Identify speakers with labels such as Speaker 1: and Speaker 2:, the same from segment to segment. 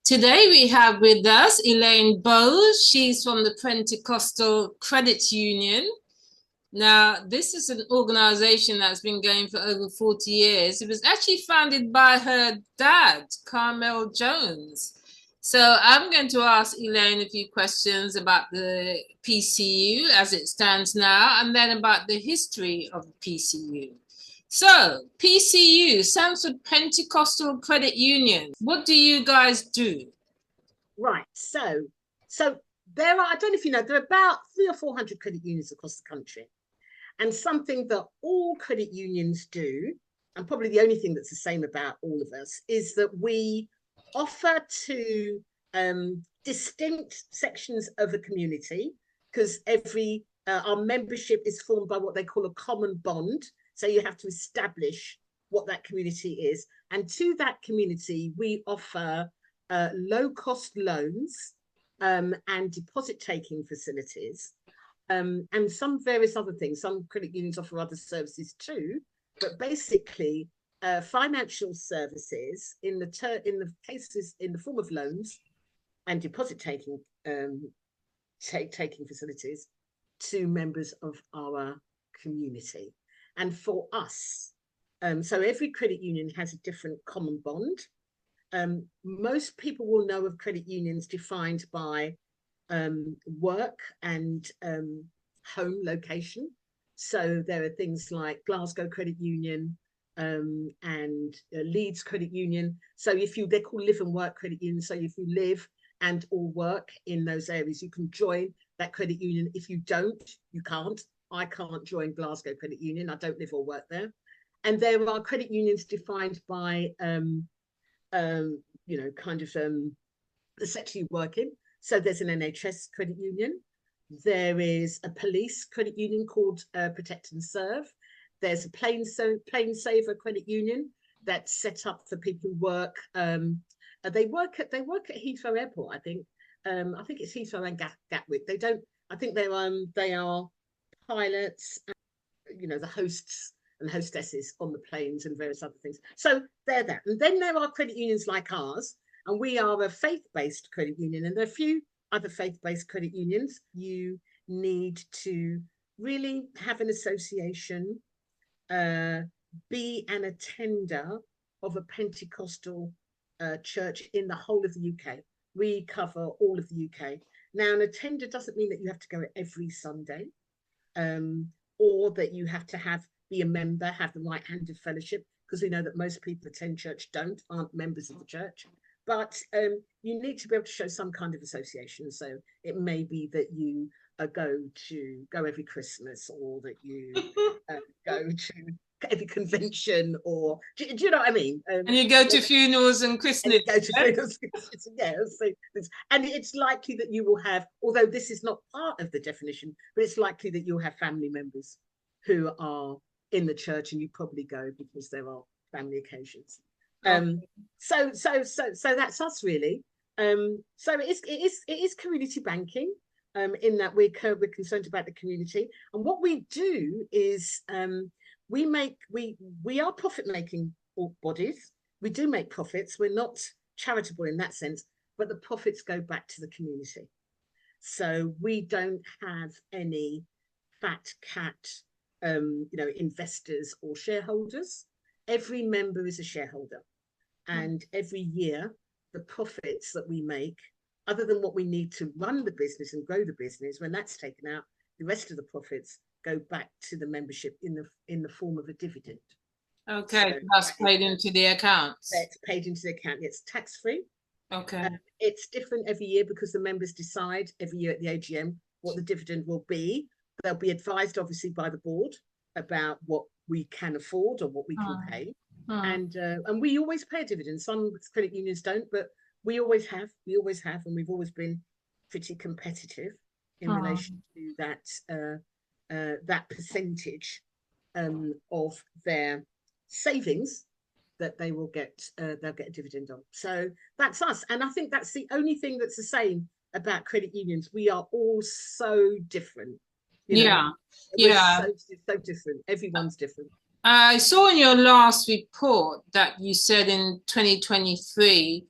Speaker 1: Today we have with us Elaine Bowes. She's from the Pentecostal Credit Union. Now, this is an organization that's been going for over 40 years. It was actually founded by her dad, Carmel Jones. So I'm going to ask Elaine a few questions about the PCU as it stands now, and then about the history of the PCU. So, PCU stands for Pentecostal Credit Union. What do you guys do?
Speaker 2: Right. So there are, I don't know if you know, there are about 300 or 400 credit unions across the country. And something that all credit unions do, and probably the only thing that's the same about all of us, is that we offer to distinct sections of a community, because our membership is formed by what they call a common bond. So you have to establish what that community is. And to that community, we offer low-cost loans and deposit-taking facilities, and some various other things. Some credit unions offer other services too, but basically financial services in the cases in the form of loans and deposit-taking taking facilities to members of our community. And for us, so every credit union has a different common bond. Most people will know of credit unions defined by work and home location. So there are things like Glasgow Credit Union and Leeds Credit Union. So they're called live and work credit unions. So if you live and or work in those areas, you can join that credit union. If you don't, you can't. I can't join Glasgow Credit Union. I don't live or work there. And there are credit unions defined by the sector you work in. So there's an NHS credit union. There is a police credit union called Protect and Serve. There's a Plain Saver credit union that's set up for people who work. They work at Heathrow Airport, I think. I think it's Heathrow and Gatwick. They don't. I think they are pilots, and, the hosts and hostesses on the planes and various other things. So they're that. And then there are credit unions like ours, and we are a faith-based credit union. And there are a few other faith-based credit unions. You need to really have an association, be an attender of a Pentecostal church in the whole of the UK. We cover all of the UK. Now, an attender doesn't mean that you have to go every Sunday, or that you have to be a member, have the right hand of fellowship, because we know that most people attend church aren't members of the church. But you need to be able to show some kind of association. So it may be that you go every Christmas, or that you go to every convention, or do you know what I mean?
Speaker 1: And you go to funerals and christenings.
Speaker 2: Yeah. And it's likely that you will have, although this is not part of the definition, but it's likely that you'll have family members who are in the church, and you probably go because there are family occasions. So that's us really. So it is community banking, in that we're concerned about the community. And what we do is we are profit-making bodies. We do make profits. We're not charitable in that sense, but the profits go back to the community. So we don't have any fat cat investors or shareholders. Every member is a shareholder, and every year the profits that we make, other than what we need to run the business and grow the business, when that's taken out, the rest of the profits go back to the membership in the form of a dividend.
Speaker 1: Okay, so that's paid into the account.
Speaker 2: It's paid into the account. It's tax-free.
Speaker 1: Okay.
Speaker 2: It's different every year because the members decide every year at the AGM what the dividend will be. They'll be advised, obviously, by the board about what we can afford or what we can pay. And we always pay a dividend. Some credit unions don't, but we always have. And we've always been pretty competitive in relation to that percentage of their savings that they will they'll get a dividend on. So that's us. And I think that's the only thing that's the same about credit unions. We are all so different.
Speaker 1: Yeah.
Speaker 2: So different. Everyone's different.
Speaker 1: I saw in your last report that you said in 2023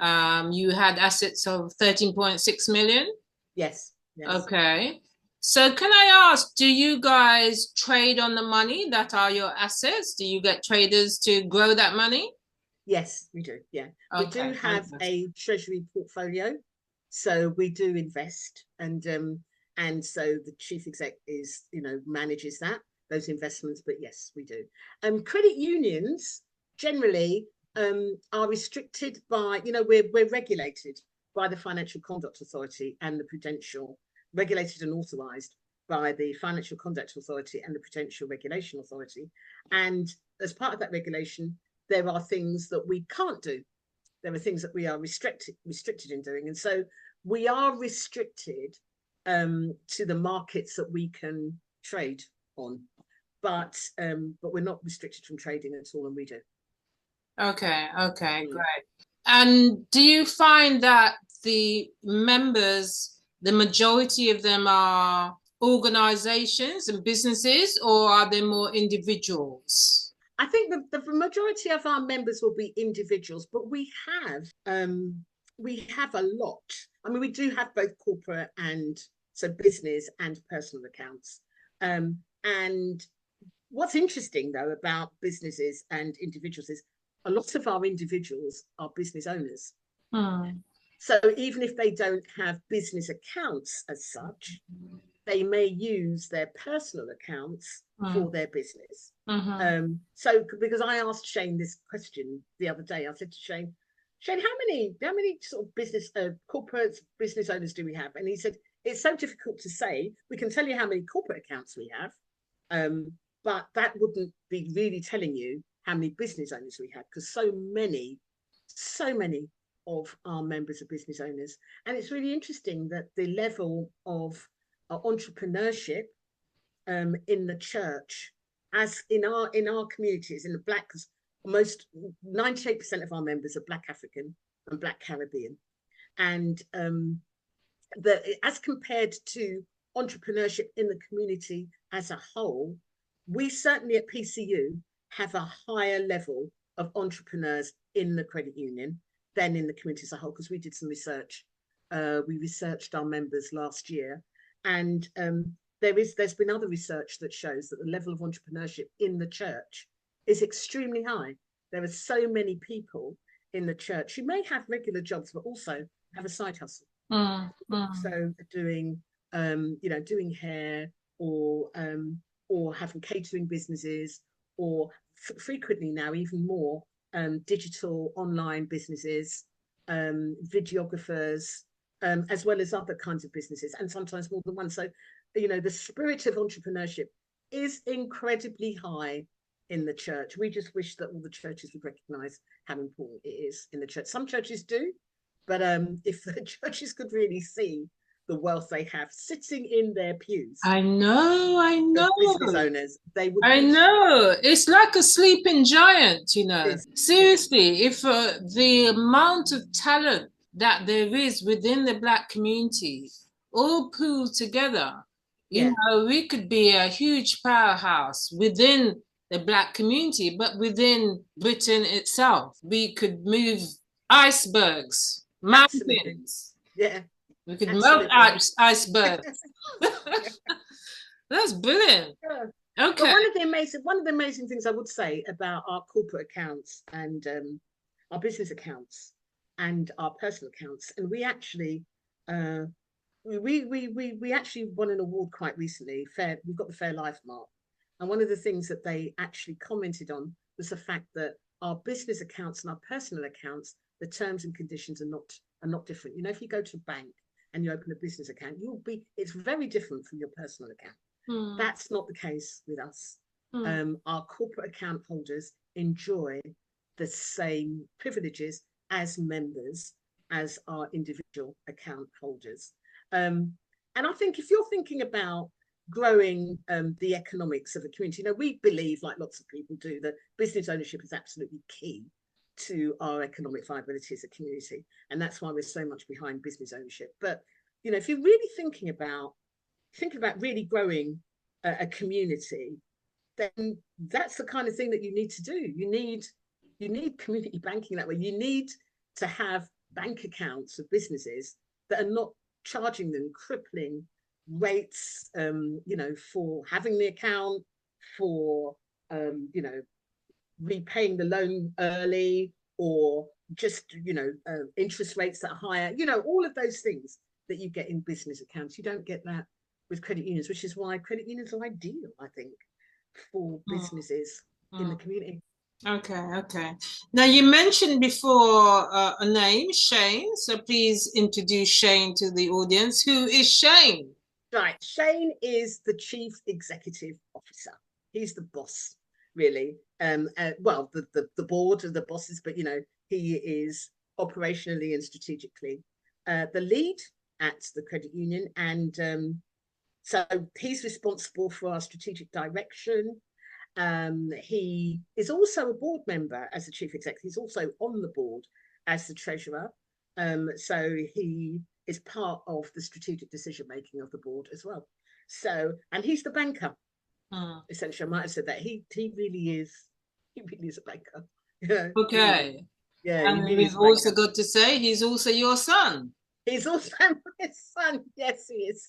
Speaker 1: You had assets of 13.6 million.
Speaker 2: Yes. Yes.
Speaker 1: Okay. So can I ask, do you guys trade on the money that are your assets? Do you get traders to grow that money?
Speaker 2: Yes, we do. Yeah. We do
Speaker 1: Okay,
Speaker 2: have
Speaker 1: fantastic.
Speaker 2: a treasury portfolio. So we do invest, and so the chief exec is, manages those investments. But yes, we do. Credit unions generally are restricted by, we're regulated by the Financial Conduct Authority and the Prudential, regulated and authorized by the Financial Conduct Authority and the Prudential Regulation Authority. And as part of that regulation, there are things that we can't do. There are things that we are restricted in doing. And so we are restricted to the markets that we can trade on. But we're not restricted from trading at all, and we do.
Speaker 1: Okay, great. And do you find that the members, the majority of them are organizations and businesses, or are they more individuals?
Speaker 2: I think the majority of our members will be individuals, but we have a lot. I mean, we do have both corporate and so business and personal accounts. And what's interesting though about businesses and individuals is a lot of our individuals are business owners. So even if they don't have business accounts as such, they may use their personal accounts for their business. So because I asked Shane this question the other day, I said to Shane, how many sort of business corporate business owners do we have? And he said, it's so difficult to say. We can tell you how many corporate accounts we have, but that wouldn't be really telling you how many business owners we have, because so many of our members are business owners. And it's really interesting that the level of entrepreneurship in the church, as in our communities, in the Black, because most 98% of our members are Black African and Black Caribbean, and as compared to entrepreneurship in the community as a whole, we certainly at PCU have a higher level of entrepreneurs in the credit union than in the community as a whole, because we did some research. We researched our members last year, and there's been other research that shows that the level of entrepreneurship in the church is extremely high. There are so many people in the church who may have regular jobs, but also have a side hustle. So doing, doing hair, or having catering businesses, or frequently now even more digital online businesses, videographers, as well as other kinds of businesses, and sometimes more than one. So, the spirit of entrepreneurship is incredibly high in the church. We just wish that all the churches would recognize how important it is in the church. Some churches do, but if the churches could really see the wealth they have sitting in their pews.
Speaker 1: I know.
Speaker 2: Business owners, they would.
Speaker 1: I know. It's like a sleeping giant, Seriously, if the amount of talent that there is within the Black community all pooled together, we could be a huge powerhouse within the Black community, but within Britain itself. We could move icebergs, mountains.
Speaker 2: Absolutely. Yeah.
Speaker 1: We could melt icebergs. That's brilliant.
Speaker 2: Yeah.
Speaker 1: Okay.
Speaker 2: But one of the amazing things I would say about our corporate accounts and our business accounts and our personal accounts, and we actually we actually won an award quite recently. We've got the Fair Life Mark, and one of the things that they actually commented on was the fact that our business accounts and our personal accounts, the terms and conditions are not different. If you go to a bank and you open a business account, it's very different from your personal account. That's not the case with us. Our corporate account holders enjoy the same privileges as members as our individual account holders. And I think if you're thinking about growing the economics of a community, we believe, like lots of people do, that business ownership is absolutely key to our economic viability as a community, and that's why we're so much behind business ownership. But if you're really thinking about really growing a community, then that's the kind of thing that you need to do. You need community banking that way. You need to have bank accounts of businesses that are not charging them crippling rates, you know, for having the account, for, you know, repaying the loan early, or just, you know, interest rates that are higher, you know, all of those things that you get in business accounts. You don't get that with credit unions, which is why credit unions are ideal, I think, for businesses in the community.
Speaker 1: Okay, okay. Now you mentioned before a name, Shane. So please introduce Shane to the audience. Who is Shane?
Speaker 2: Right, Shane is the Chief Executive Officer. He's the boss, really. Well, the board of the bosses, but you know, he is operationally and strategically the lead at the credit union, and so he's responsible for our strategic direction. He is also a board member as the chief executive. He's also on the board as the treasurer. So he is part of the strategic decision making of the board as well. So, and he's the banker. Essentially, I might have said that he really is. He really is a banker. Yeah.
Speaker 1: Okay.
Speaker 2: Yeah.
Speaker 1: And
Speaker 2: Really
Speaker 1: we've also got to say he's also your son.
Speaker 2: He's also my son. Yes, he is.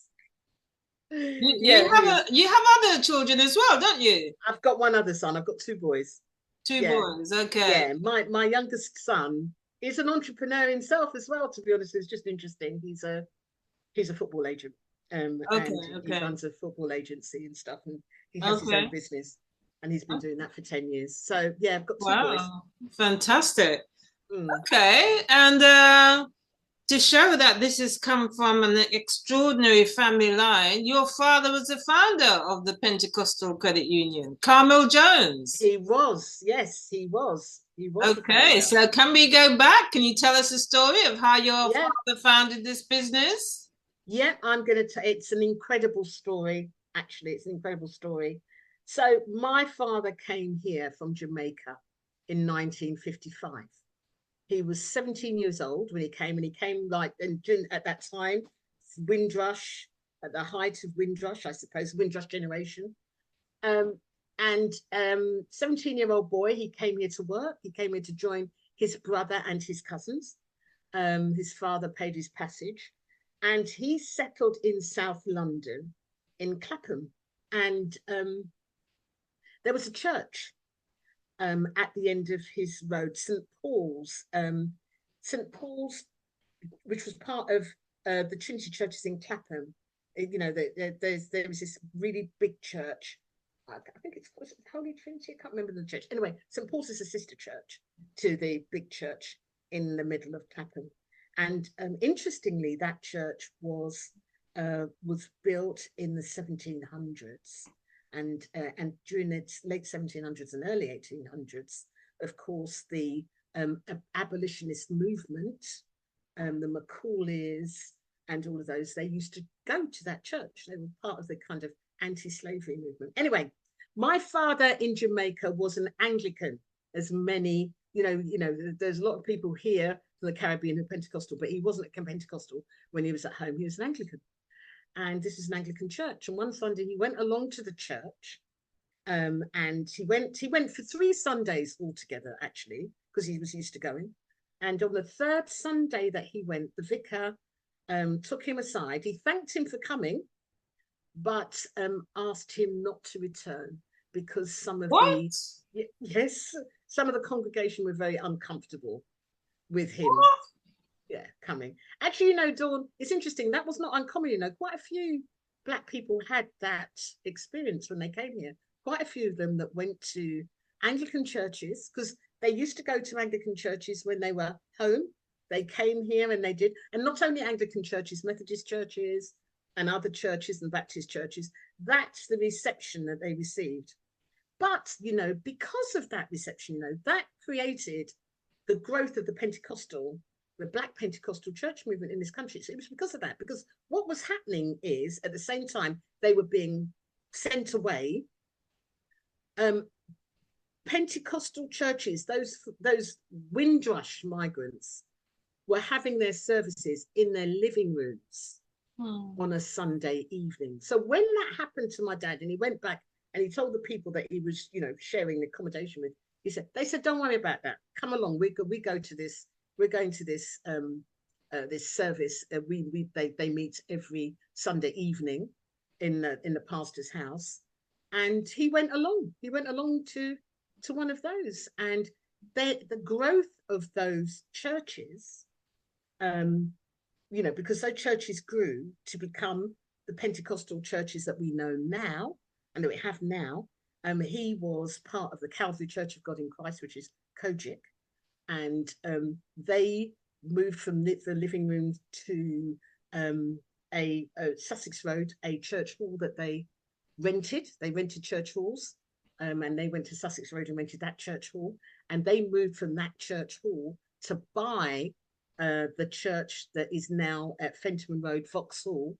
Speaker 1: You have other children as well, don't you?
Speaker 2: I've got one other son. I've got two boys.
Speaker 1: Two boys, okay.
Speaker 2: Yeah, my youngest son is an entrepreneur himself as well, to be honest. It's just interesting. He's a football agent. And he runs a football agency and stuff, and he has his own business, and he's been doing that for 10 years. So yeah, I've got two boys.
Speaker 1: Fantastic. Okay, and to show that this has come from an extraordinary family line, your father was the founder of the Pentecostal Credit Union, Carmel Jones.
Speaker 2: He was, yes, he was. He was.
Speaker 1: Okay, so can we go back? Can you tell us a story of how your father founded this business?
Speaker 2: Yeah, I'm going to. It's an incredible story. Actually, it's an incredible story. So my father came here from Jamaica in 1955. He was 17 years old when he came, and he came like, and at that time, Windrush, at the height of Windrush, I suppose, Windrush generation. 17-year-old boy, he came here to work. He came here to join his brother and his cousins. His father paid his passage, and he settled in South London, in Clapham. And there was a church at the end of his road, St. Paul's, which was part of the Trinity churches in Clapham. You know, there was this really big church. I think it's Holy Trinity. I can't remember the church. Anyway, St. Paul's is a sister church to the big church in the middle of Clapham. And interestingly, that church was built in the 1700s. And during the late 1700s and early 1800s, of course, the abolitionist movement, the Macaulays and all of those, they used to go to that church. They were part of the kind of anti-slavery movement. Anyway, my father in Jamaica was an Anglican, as many, you know, there's a lot of people here from the Caribbean who are Pentecostal, but he wasn't a Pentecostal when he was at home. He was an Anglican. And this is an Anglican church. And one Sunday he went along to the church, and he went for 3 Sundays altogether, actually, because he was used to going. And on the 3rd Sunday that he went, the vicar took him aside. He thanked him for coming, but asked him not to return because some of the congregation were very uncomfortable with him. Yeah, coming. Actually, you know, Dawn, it's interesting. That was not uncommon. You know, quite a few Black people had that experience when they came here. Quite a few of them that went to Anglican churches, because they used to go to Anglican churches when they were home. They came here and they did. And not only Anglican churches, Methodist churches and other churches and Baptist churches. That's the reception that they received. But, you know, because of that reception, you know, that created the growth of the Black Pentecostal church movement in this country. So it was because of that, because what was happening is at the same time they were being sent away, Pentecostal churches, those Windrush migrants, were having their services in their living rooms on a Sunday evening. So when that happened to my dad, and he went back and he told the people that he was, you know, sharing the accommodation with, they said, don't worry about that. Come along, we go to this we're going to this this service. They meet every Sunday evening in the pastor's house, and he went along. He went along to one of those, and the growth of those churches, you know, because those churches grew to become the Pentecostal churches that we know now and that we have now. He was part of the Calvary Church of God in Christ, which is Kojic, and they moved from the living room to a Sussex Road, a church hall that they rented. They rented church halls, and they went to Sussex Road and rented that church hall. And they moved from that church hall to buy the church that is now at Fenton Road, Vauxhall,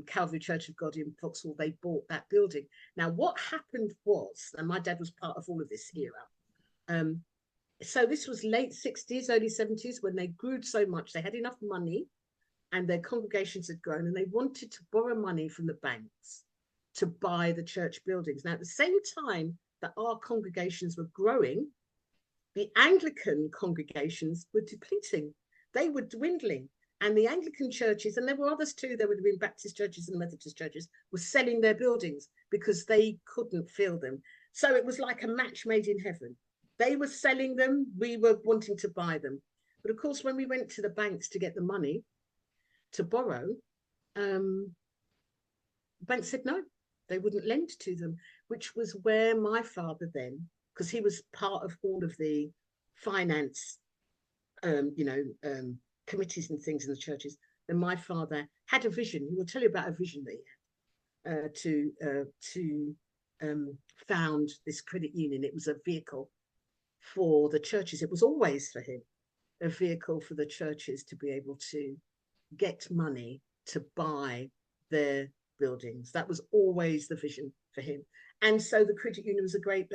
Speaker 2: Calvary Church of God in Vauxhall. They bought that building. Now, what happened was, and my dad was part of all of this era, so this was late 60s, early 70s, when they grew so much, they had enough money and their congregations had grown, and they wanted to borrow money from the banks to buy the church buildings. Now, at the same time that our congregations were growing, the Anglican congregations were depleting. They were dwindling. And the Anglican churches, and there were others too, there would have been Baptist churches and Methodist churches, were selling their buildings because they couldn't fill them. So it was like a match made in heaven. They were selling them, we were wanting to buy them. But of course, when we went to the banks to get the money to borrow, the bank said no, they wouldn't lend to them, which was where my father then, because he was part of all of the finance, committees and things in the churches. Then my father had a vision. He will tell you about a vision that he had to found this credit union. It was a vehicle for the churches. It was always for him a vehicle for the churches to be able to get money to buy their buildings. That was always the vision for him. And so the credit union was a great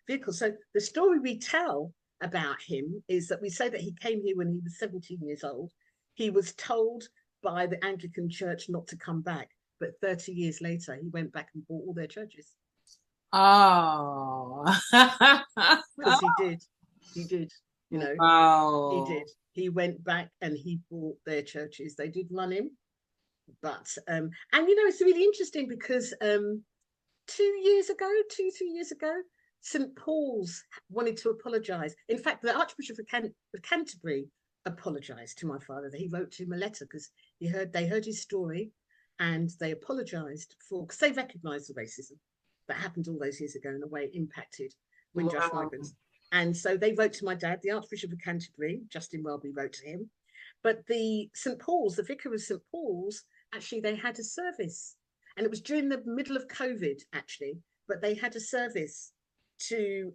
Speaker 2: vehicle. So the story we tell about him is that we say that he came here when he was 17 years old. He was told by the Anglican Church not to come back, but 30 years later he went back and bought all their churches.
Speaker 1: Oh.
Speaker 2: Because he did, you know.
Speaker 1: Wow.
Speaker 2: He did. He went back and he bought their churches. They did run him, but and you know, it's really interesting because 3 years ago, St. Paul's wanted to apologise. In fact, the Archbishop of Canterbury apologised to my father. He wrote to him a letter because they heard his story, and they apologised because they recognised the racism that happened all those years ago and the way it impacted Windrush migrants. And so they wrote to my dad. The Archbishop of Canterbury, Justin Welby, wrote to him. But the St. Paul's, the vicar of St. Paul's, actually they had a service, and it was during the middle of COVID actually. But they had a service to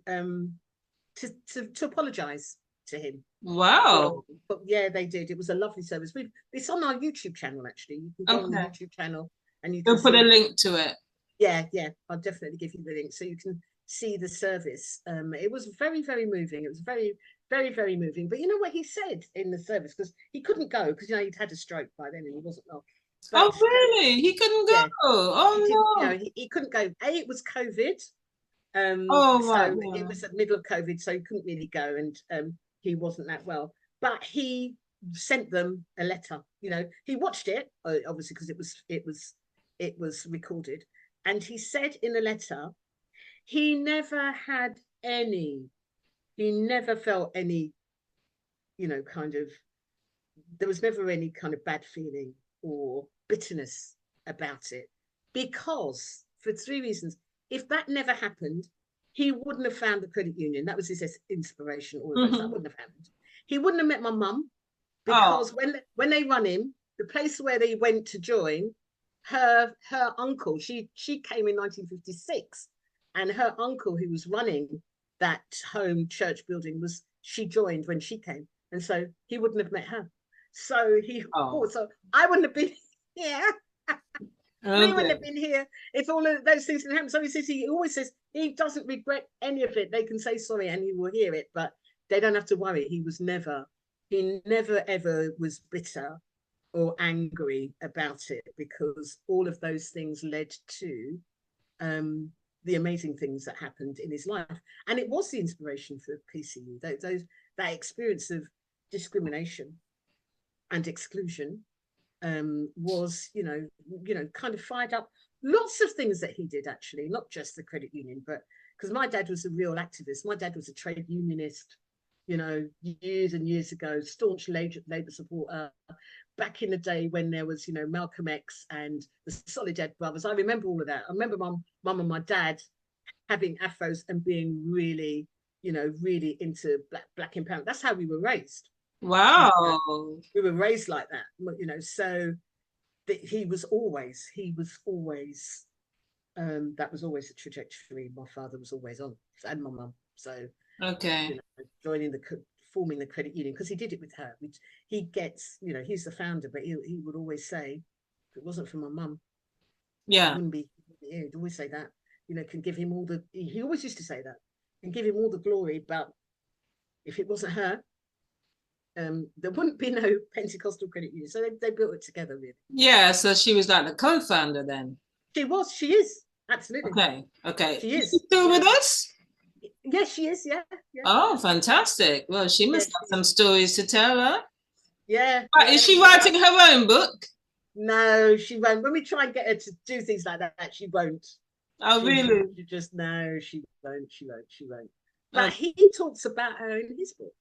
Speaker 2: apologise to him.
Speaker 1: Wow.
Speaker 2: But yeah, they did. It was a lovely service. It's on our YouTube channel actually. You can go on the YouTube channel and you can
Speaker 1: put a link to it.
Speaker 2: Yeah, I'll definitely give you the link so you can see the service. It was very, very moving. It was very, very, very moving. But you know what he said in the service, because he couldn't go because you know he'd had a stroke by then and he wasn't well.
Speaker 1: But, oh really? He couldn't go. Yeah, oh no.
Speaker 2: He couldn't go. It was COVID. Right, so yeah. It was the middle of COVID, so he couldn't really go, and he wasn't that well. But he sent them a letter. You know, he watched it obviously because it was recorded, and he said in the letter he never felt any, you know, kind of, there was never any kind of bad feeling or bitterness about it, because for 3 reasons. If that never happened, he wouldn't have found the credit union. That was his inspiration. All of those, that wouldn't have happened. He wouldn't have met my mum, because when they run him, the place where they went to join, her uncle, she came in 1956, and her uncle who was running that home church building she joined when she came, and so he wouldn't have met her. So so I wouldn't have been here. We wouldn't have been here if all of those things didn't happen. So he always says he doesn't regret any of it. They can say sorry and he will hear it, but they don't have to worry. He never ever was bitter or angry about it, because all of those things led to the amazing things that happened in his life. And it was the inspiration for PCU, that experience of discrimination and exclusion was, kind of fired up lots of things that he did, actually, not just the credit union, but because my dad was a real activist. My dad was a trade unionist, years and years ago, staunch Labour supporter. Back in the day when there was, Malcolm X and the Solidarity Brothers, I remember all of that. I remember mum and my dad having afros and being really, really into black empowerment. That's how we were raised.
Speaker 1: Wow.
Speaker 2: We were raised like that, so he was always, that was always the trajectory my father was always on, and my mum. So,
Speaker 1: okay,
Speaker 2: forming the credit union, because he did it with her. He gets, he's the founder, but he would always say, if it wasn't for my mum,
Speaker 1: yeah,
Speaker 2: it wouldn't be here. He'd always say that, can give him all the, he always used to say that, and give him all the glory, but if it wasn't her, there wouldn't be no Pentecostal Credit Union. So they built it together, really.
Speaker 1: yeah. So she was like the co-founder then.
Speaker 2: She is, absolutely.
Speaker 1: Okay.
Speaker 2: She is.
Speaker 1: She's still with us?
Speaker 2: Yes, she is, yeah.
Speaker 1: Oh, fantastic. Well, she must have some stories to tell, huh?
Speaker 2: Yeah.
Speaker 1: Is she writing her own book?
Speaker 2: No, she won't. When we try and get her to do things like that, she won't.
Speaker 1: Oh, really?
Speaker 2: She just, no, she won't. But
Speaker 1: Okay.
Speaker 2: he talks about her in his book,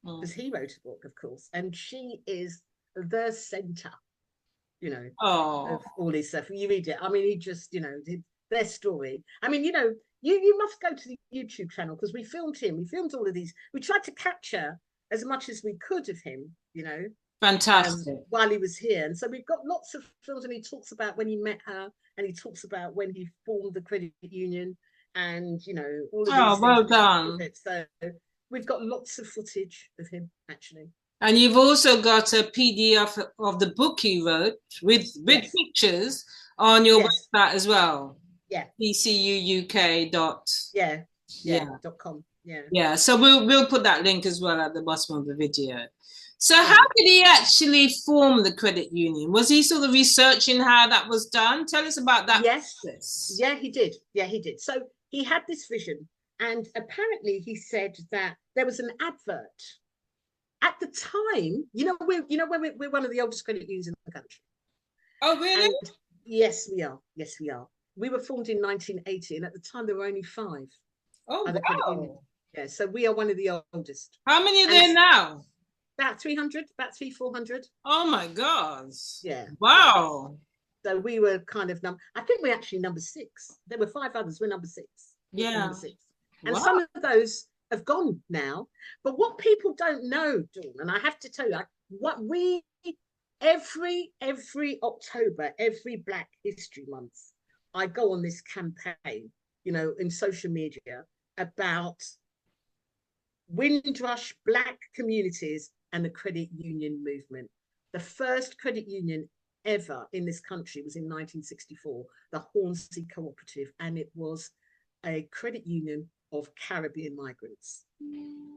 Speaker 2: because he wrote a book, of course, and she is the center, of all his stuff. You read it. I mean, he just, their story. I mean, you must go to the YouTube channel, because we filmed him. We filmed all of these. We tried to capture as much as we could of him,
Speaker 1: Fantastic.
Speaker 2: while he was here. And so we've got lots of films, and he talks about when he met her, and he talks about when he formed the credit union, and all of these things.
Speaker 1: Well done.
Speaker 2: So we've got lots of footage of him, actually.
Speaker 1: And you've also got a PDF of the book he wrote with
Speaker 2: Yes.
Speaker 1: pictures on your website as well.
Speaker 2: Yeah.
Speaker 1: PCUUK.
Speaker 2: .com. Yeah.
Speaker 1: Yeah. So we'll put that link as well at the bottom of the video. So how did he actually form the credit union? Was he sort of researching how that was done? Tell us about that.
Speaker 2: Yes.
Speaker 1: process.
Speaker 2: Yeah, he did. So he had this vision, and apparently he said that there was an advert at the time. We're one of the oldest credit unions in the country.
Speaker 1: Oh, really?
Speaker 2: And yes, we are. We were formed in 1980, and at the time there were only 5.
Speaker 1: Oh,
Speaker 2: other credit unions. Yeah, so we are one of the oldest.
Speaker 1: How many are there now?
Speaker 2: About 300, about 300-400.
Speaker 1: Oh my God.
Speaker 2: Yeah.
Speaker 1: Wow.
Speaker 2: So we were kind of I think we're actually number 6. There were 5 others. We're number 6.
Speaker 1: Yeah.
Speaker 2: Number 6. And some of those have gone now. But what people don't know, Dawn, and I have to tell you, what we every October, every Black History Month, I go on this campaign, in social media about Windrush Black communities and the credit union movement. The first credit union ever in this country was in 1964, the Hornsey Cooperative, and it was a credit union of Caribbean migrants.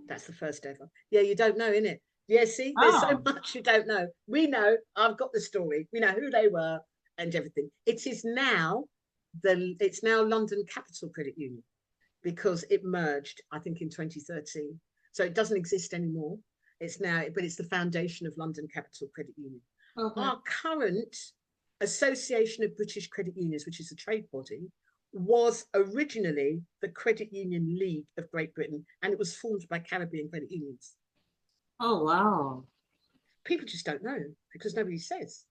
Speaker 2: That's the first ever. Yeah, you don't know, innit? Yeah, see, there's so much you don't know. We know, I've got the story. We know who they were and everything. It's now London Capital Credit Union, because it merged, I think, in 2013. So it doesn't exist anymore. It's now, but it's the foundation of London Capital Credit Union. Okay. Our current Association of British Credit Unions, which is a trade body, was originally the Credit Union League of Great Britain, and it was formed by Caribbean credit unions.
Speaker 1: Oh, wow.
Speaker 2: People just don't know, because nobody says,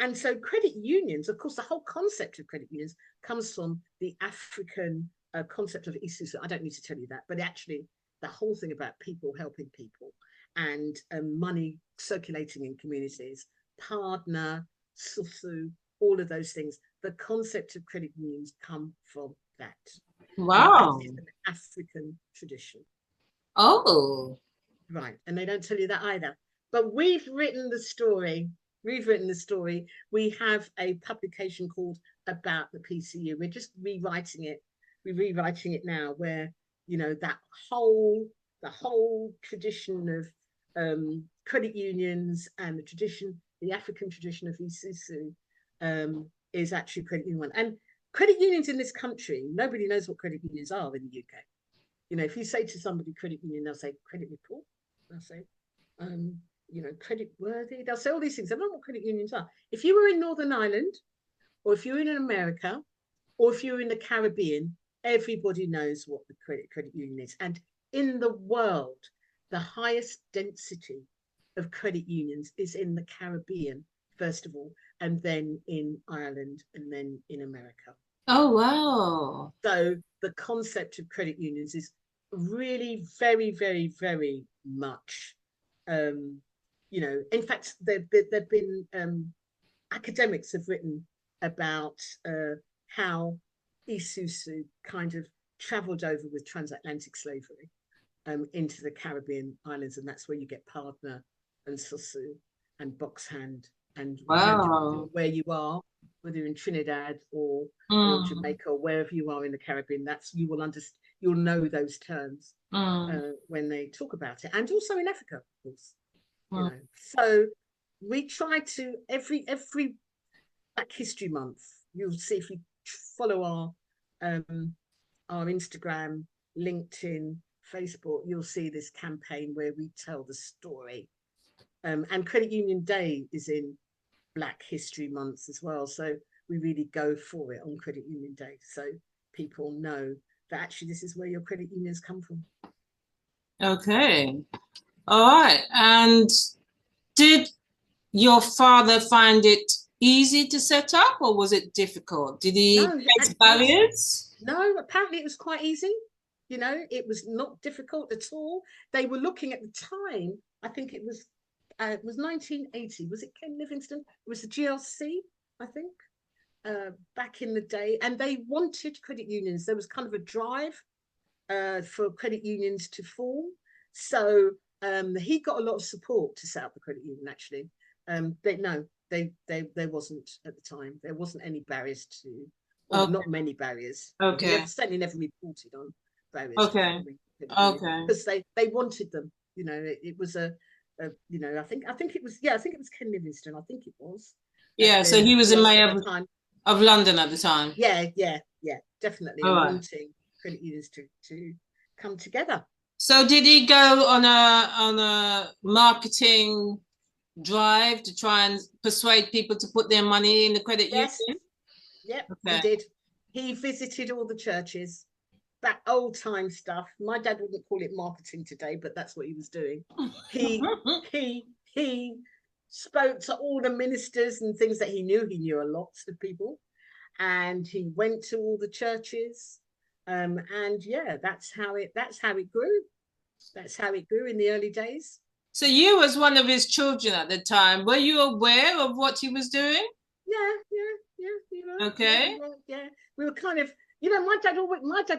Speaker 2: And so credit unions, of course, the whole concept of credit unions comes from the African concept of isusu. I don't need to tell you that, but actually the whole thing about people helping people and money circulating in communities, partner, susu, all of those things. The concept of credit unions come from that.
Speaker 1: Wow.
Speaker 2: It's an African tradition.
Speaker 1: Oh.
Speaker 2: Right. And they don't tell you that either. But we've written the story. We have a publication called About the PCU. We're just rewriting it. We're rewriting it now, where, that the whole tradition of credit unions and the African tradition of isusu is actually credit union. And credit unions in this country, nobody knows what credit unions are in the UK. You know, if you say to somebody credit union, they'll say credit report. They'll say, you know, credit worthy. They'll say all these things. They don't know what credit unions are. If you were in Northern Ireland, or if you're in America, or if you're in the Caribbean, everybody knows what the credit union is. And in the world, the highest density of credit unions is in the Caribbean, first of all, and then in Ireland, and then in America.
Speaker 1: Oh, wow.
Speaker 2: So the concept of credit unions is really very, very, very much, you know, in fact, there've been academics have written about how Isuzu kind of traveled over with transatlantic slavery into the Caribbean islands, and that's where you get Partner and Susu and Boxhand, and
Speaker 1: Wow.
Speaker 2: where you are, whether you're in Trinidad or Jamaica or wherever you are in the Caribbean, that's you will understand, you'll know those terms when they talk about it, and also in Africa, of course. You know, so we try to every Black History Month. You'll see if you follow our Instagram, LinkedIn, Facebook, you'll see this campaign where we tell the story. And Credit Union Day is in Black History Month as well. So we really go for it on Credit Union Day. So people know that actually this is where your credit unions come from.
Speaker 1: Okay. All right. And did your father find it easy to set up, or was it difficult? Did he face barriers?
Speaker 2: No, apparently it was quite easy. You know, it was not difficult at all. They were looking at the time, I think it was 1980. Was it Ken Livingstone? It was the GLC, I think, back in the day. And they wanted credit unions. There was kind of a drive for credit unions to form. So he got a lot of support to set up the credit union, actually. There wasn't at the time. There wasn't any barriers to, or not many barriers.
Speaker 1: Okay.
Speaker 2: Certainly never reported on barriers.
Speaker 1: Okay. Okay.
Speaker 2: Because they wanted them. You know, it was you know, I think it was Ken Livingstone. I think it was.
Speaker 1: Yeah. So he was the mayor of London at the time.
Speaker 2: Yeah, definitely. And wanting credit unions to come together.
Speaker 1: So did he go on a marketing drive to try and persuade people to put their money in the credit union?
Speaker 2: Yep, he did. He visited all the churches, that old time stuff. My dad wouldn't call it marketing today, but that's what he was doing. He spoke to all the ministers and things that he knew. He knew a lot of people, and he went to all the churches. And yeah, that's how it grew. That's how it grew in the early days.
Speaker 1: So you, as one of his children at the time, were you aware of what he was doing?
Speaker 2: Yeah.
Speaker 1: Okay.
Speaker 2: Yeah, we were kind of, you know, my dad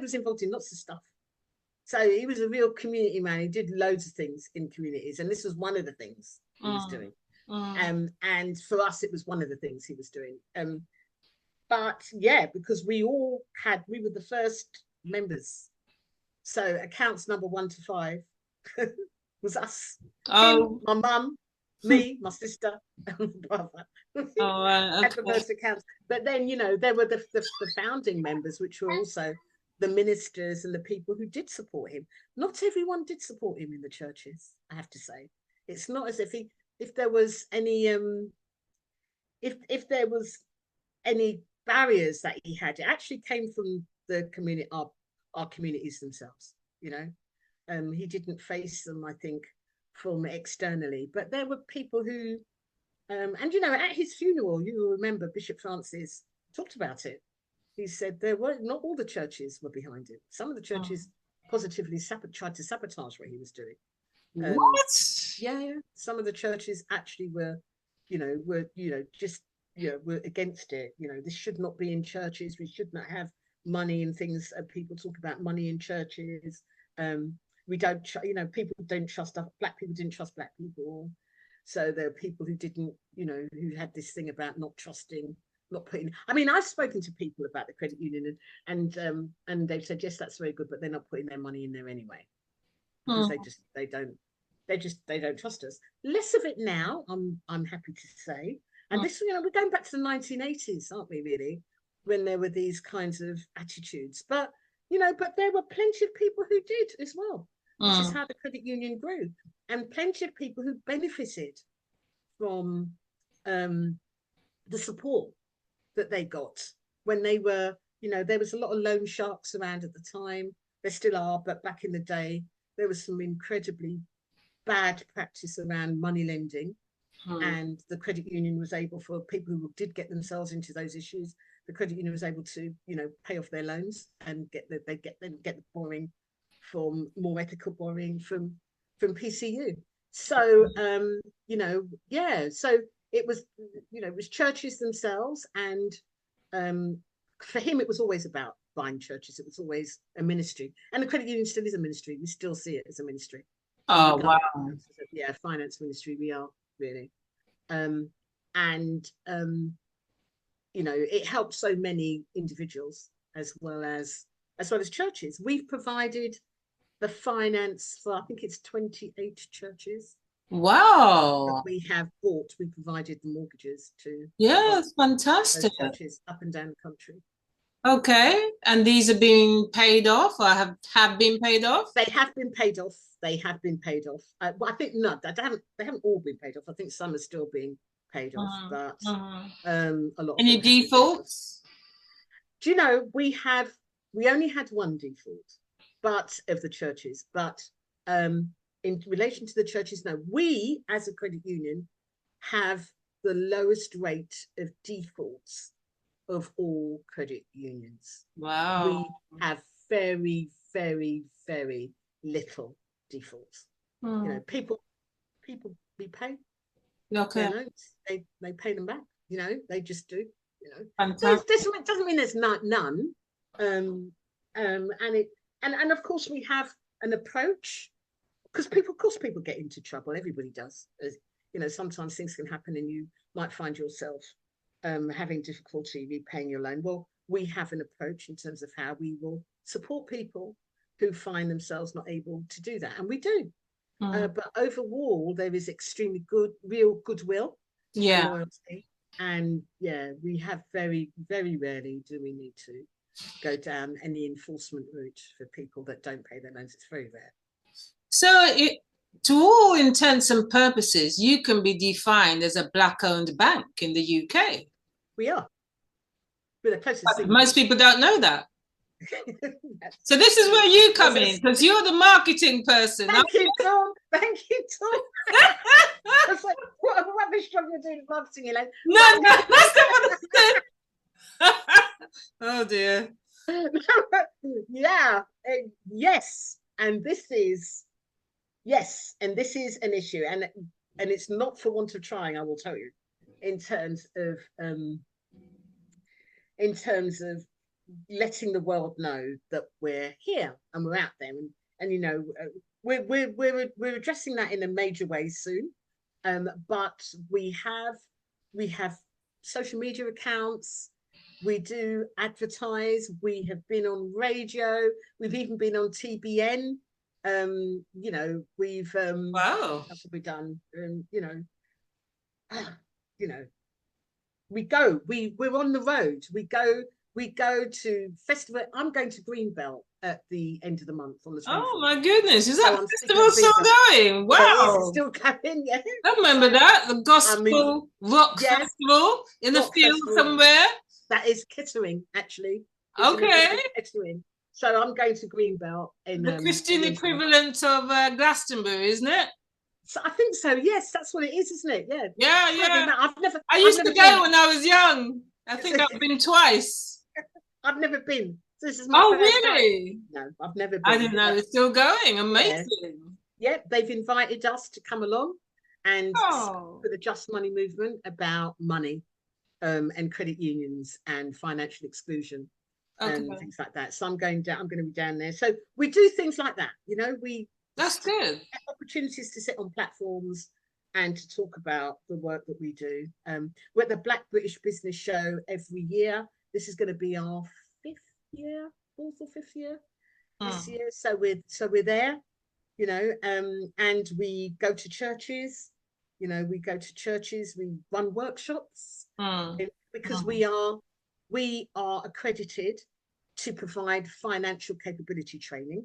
Speaker 2: was involved in lots of stuff. So he was a real community man. He did loads of things in communities, and this was one of the things he was doing. And for us, it was one of the things he was doing. But yeah, because we were the first members. So accounts number 1 to 5 was us. Him, my mum, me, my sister, and my brother. Had the first accounts. But then, you know, there were the founding members, which were also the ministers and the people who did support him. Not everyone did support him in the churches, I have to say. It's not as if there was any if there was any barriers that he had, it actually came from the community, our communities themselves, you know. He didn't face them, I think, from externally, but there were people who and you know, at his funeral, you will remember Bishop Francis talked about it. He said not all the churches were behind it. Some of the churches positively tried to sabotage what he was doing.
Speaker 1: What?
Speaker 2: Yeah. Some of the churches actually were against it. You know, this should not be in churches. We should not have money and things. People talk about money in churches. We don't, people don't trust us. Black people didn't trust Black people. So there are people who didn't, you know, who had this thing about not trusting, not putting. I mean, I've spoken to people about the credit union, and they've said, yes, that's very good, but they're not putting their money in there anyway, because they don't trust us. Less of it now, I'm happy to say. And this, you know, we're going back to the 1980s, aren't we? Really, when there were these kinds of attitudes. But, but there were plenty of people who did as well. This is how the credit union grew. And plenty of people who benefited from the support that they got when they were, there was a lot of loan sharks around at the time. There still are, but back in the day, there was some incredibly bad practice around money lending. And the credit union was able, for people who did get themselves into those issues, the credit union was able to, pay off their loans and get the borrowing from more ethical borrowing from PCU. So so it was, it was churches themselves, and for him it was always about buying churches. It was always a ministry, and the credit union still is a ministry. We still see it as a ministry.
Speaker 1: Oh wow.
Speaker 2: Yeah, finance ministry, we are really. It helped so many individuals as well as churches. We've provided the finance for, I think it's 28 churches.
Speaker 1: Wow.
Speaker 2: That we have bought. We provided the mortgages to.
Speaker 1: Yeah, it's fantastic.
Speaker 2: Churches up and down the country.
Speaker 1: Okay, and these are being paid off, or have been paid off?
Speaker 2: They have been paid off. They have been paid off. Well, I think no, they haven't all been paid off. I think some are still being paid off, but a lot.
Speaker 1: Any defaults?
Speaker 2: Do you know, we only had one default, but of the churches. But in relation to the churches, no, we as a credit union have the lowest rate of defaults of all credit unions.
Speaker 1: Wow.
Speaker 2: We have very, very, very little defaults. People we pay their loans. They pay them back. They just do. Fantastic. Doesn't mean there's none. And of course we have an approach, because people get into trouble. Everybody does. Sometimes things can happen, and you might find yourself having difficulty repaying your loan. Well, we have an approach in terms of how we will support people who find themselves not able to do that, and we do. But overall, there is extremely real goodwill, and loyalty, and we have very, very rarely do we need to go down any enforcement route for people that don't pay their loans. It's very rare.
Speaker 1: So, to all intents and purposes, you can be defined as a Black-owned bank in the UK.
Speaker 2: We are. We're the closest.
Speaker 1: Most people don't know that. So this is where you come in, because you're the marketing person.
Speaker 2: Thank you, Tom. It's like, what a rubbish job you're doing marketing, Elaine.
Speaker 1: No, that's not what I said. Oh dear.
Speaker 2: Yeah. Yes. And this is an issue, and it's not for want of trying, I will tell you, in terms of letting the world know that we're here and we're out there, and we're addressing that in a major way soon. But we have social media accounts. We do advertise. We have been on radio. We've even been on TBN. We've
Speaker 1: wow.
Speaker 2: What have we done? We're on the road. We go to festival. I'm going to Greenbelt at the end of the month on the 24th.
Speaker 1: Oh my goodness, is that festival still going? Wow.
Speaker 2: It's still going, yeah.
Speaker 1: I remember that, the gospel rock festival in the field somewhere.
Speaker 2: That is Kettering, actually.
Speaker 1: Okay.
Speaker 2: Kettering. So I'm going to Greenbelt in
Speaker 1: the Christian equivalent of Glastonbury, isn't it?
Speaker 2: So I think so. Yes, that's what it is, isn't it? Yeah.
Speaker 1: Yeah. I used to go when I was young. I think I've been twice.
Speaker 2: I've never been. So this is my first
Speaker 1: really?
Speaker 2: time. No, I've never been.
Speaker 1: I didn't know it's still going. Amazing.
Speaker 2: Yeah, they've invited us to come along and for the Just Money movement about money and credit unions and financial exclusion and things like that. So I'm going to be down there. So we do things like that. That's good. Opportunities to sit on platforms and to talk about the work that we do. We're at the Black British Business Show every year. This is going to be our fourth or fifth year this year. So we're there, and we go to churches. We run workshops because we we are accredited to provide financial capability training.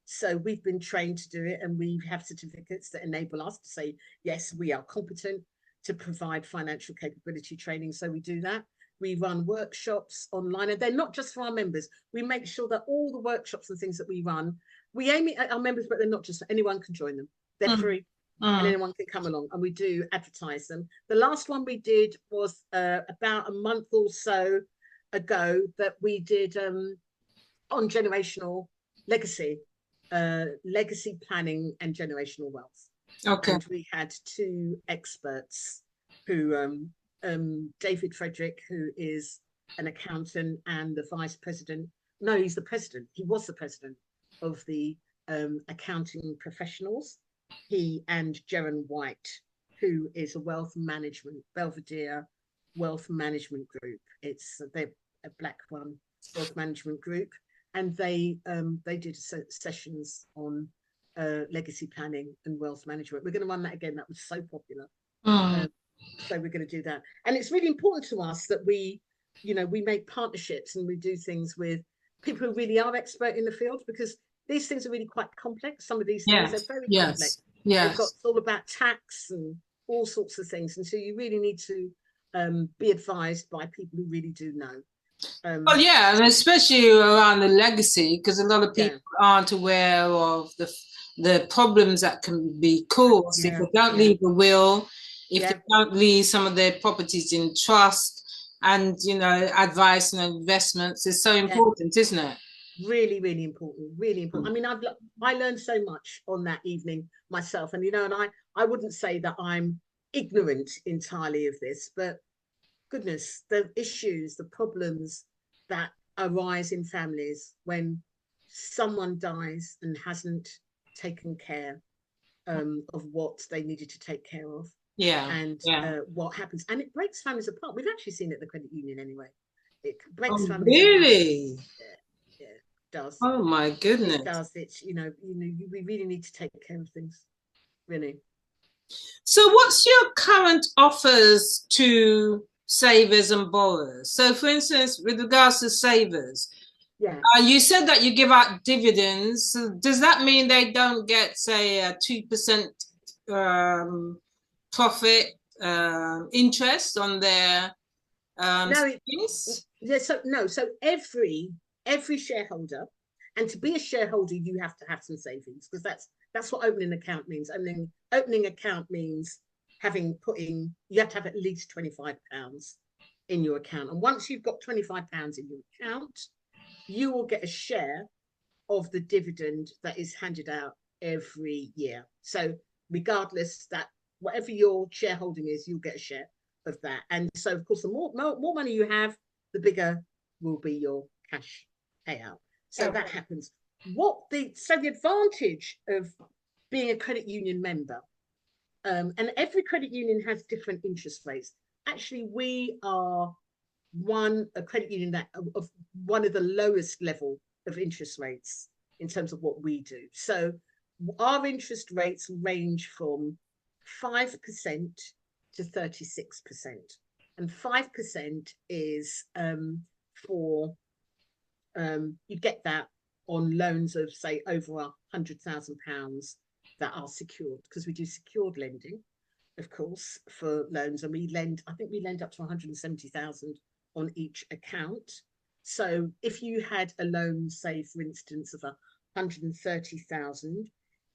Speaker 2: So we've been trained to do it, and we have certificates that enable us to say, yes, we are competent to provide financial capability training. So we do that. We run workshops online, and they're not just for our members. We make sure that all the workshops and things that we run, we aim it at our members, but they're not just, anyone can join them. They're free, and anyone can come along, and we do advertise them. The last one we did was about a month or so ago, that we did on generational legacy, legacy planning and generational wealth.
Speaker 1: Okay.
Speaker 2: And we had two experts who, David Frederick, who is an accountant and the vice president. No, he's the president. He was the president of the accounting professionals. He and Jaron White, who is a wealth management, Belvedere Wealth Management Group. They're a black one, wealth management group. And they did sessions on legacy planning and wealth management. We're going to run that again. That was so popular. So we're going to do that. And it's really important to us that we make partnerships and we do things with people who really are expert in the field, because these things are really quite complex. Some of these things are very complex. They've got, it's all about tax and all sorts of things. And so you really need to be advised by people who really do know.
Speaker 1: Well, yeah, and especially around the legacy, because a lot of people aren't aware of the problems that can be caused if they don't leave a will, if they don't leave some of their properties in trust, and advice and investments is so important, isn't it?
Speaker 2: Really, really important. Really important. I mean, I learned so much on that evening myself, and and I wouldn't say that I'm ignorant entirely of this, but goodness, the issues, the problems that arise in families when someone dies and hasn't taken care of what they needed to take care of. And what happens, and it breaks families apart. We've actually seen it at the credit union anyway. It breaks families
Speaker 1: really
Speaker 2: apart. Yeah, it does.
Speaker 1: Oh my goodness.
Speaker 2: It does. It's we really need to take care of things, really.
Speaker 1: So what's your current offers to savers and borrowers? So for instance, with regards to savers, you said that you give out dividends. So does that mean they don't get, say, a 2% profit interest on their savings?
Speaker 2: So every shareholder, and to be a shareholder you have to have some savings, because that's what opening an account means. Opening account means you have to have at least £25 in your account, and once you've got £25 in your account, you will get a share of the dividend that is handed out every year. So regardless, that whatever your shareholding is, you'll get a share of that. And so of course the more money you have, the bigger will be your cash payout. So that happens. The advantage of being a credit union member, and every credit union has different interest rates. Actually, we are a credit union that of one of the lowest level of interest rates in terms of what we do. So our interest rates range from 5% to 36%, and 5% is for you get that on loans of, say, over £100,000 that are secured, because we do secured lending, of course, for loans, and I think we lend up to 170,000 on each account. So if you had a loan, say for instance of 130,000,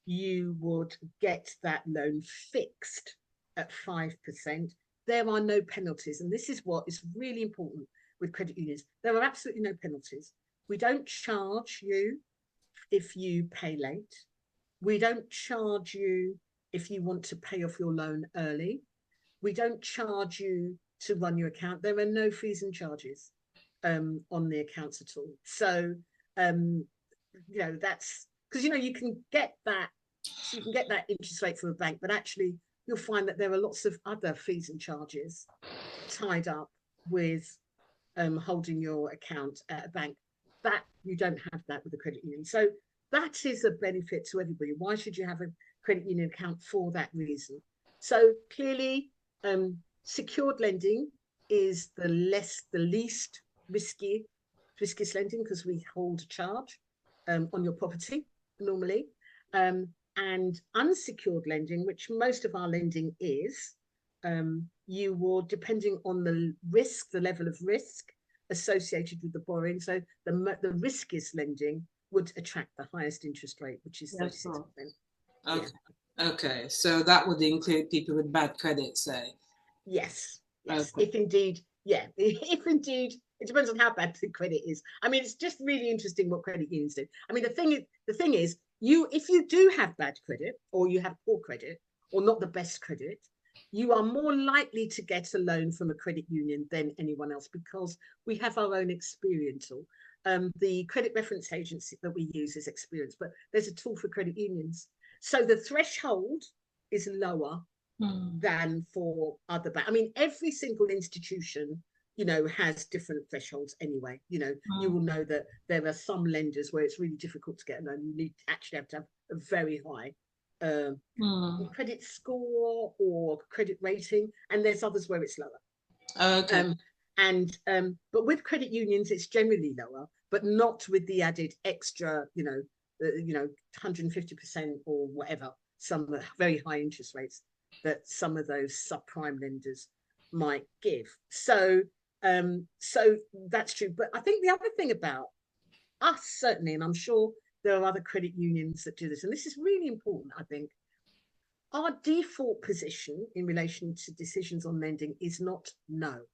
Speaker 2: you would get that loan fixed at 5%. There are no penalties, and this is what is really important with credit unions. There are absolutely no penalties. We don't charge you if you pay late. We don't charge you if you want to pay off your loan early. We don't charge you to run your account. There are no fees and charges on the accounts at all. So that's because you can get that interest rate from a bank, but actually you'll find that there are lots of other fees and charges tied up with holding your account at a bank. That you don't have that with a credit union. So that is a benefit to everybody. Why should you have a credit union account? For that reason. So clearly, secured lending is the least riskiest lending because we hold a charge on your property normally. And unsecured lending, which most of our lending is, you will, depending on the risk, the level of risk associated with the borrowing. So the riskiest lending would attract the highest interest rate, which is 36%.
Speaker 1: Okay. Yeah. Okay. So that would include people with bad credit, say?
Speaker 2: Yes. Yes.
Speaker 1: Okay.
Speaker 2: If indeed, yeah. If indeed, it depends on how bad the credit is. I mean, it's just really interesting what credit unions do. I mean, the thing is, if you do have bad credit, or you have poor credit, or not the best credit, you are more likely to get a loan from a credit union than anyone else, because we have our own experience. The credit reference agency that we use is Experience, but there's a tool for credit unions. So the threshold is lower than for other banks. I mean, every single institution, has different thresholds anyway. You will know that there are some lenders where it's really difficult to get a loan. You actually have to have a very high credit score or credit rating, and there's others where it's lower.
Speaker 1: Okay.
Speaker 2: But with credit unions, it's generally lower, but not with the added extra, 150% or whatever, some very high interest rates that some of those subprime lenders might give. So that's true. But I think the other thing about us, certainly, and I'm sure there are other credit unions that do this, and this is really important, I think, our default position in relation to decisions on lending is not no.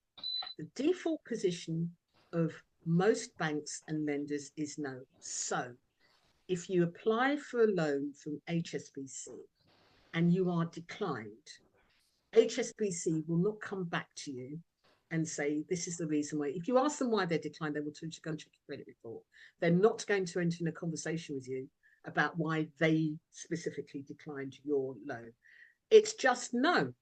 Speaker 2: The default position of most banks and lenders is no. So if you apply for a loan from HSBC and you are declined, HSBC will not come back to you and say, this is the reason why. If you ask them why they're declined, they will tell you to go and check your credit report. They're not going to enter in a conversation with you about why they specifically declined your loan. It's just no.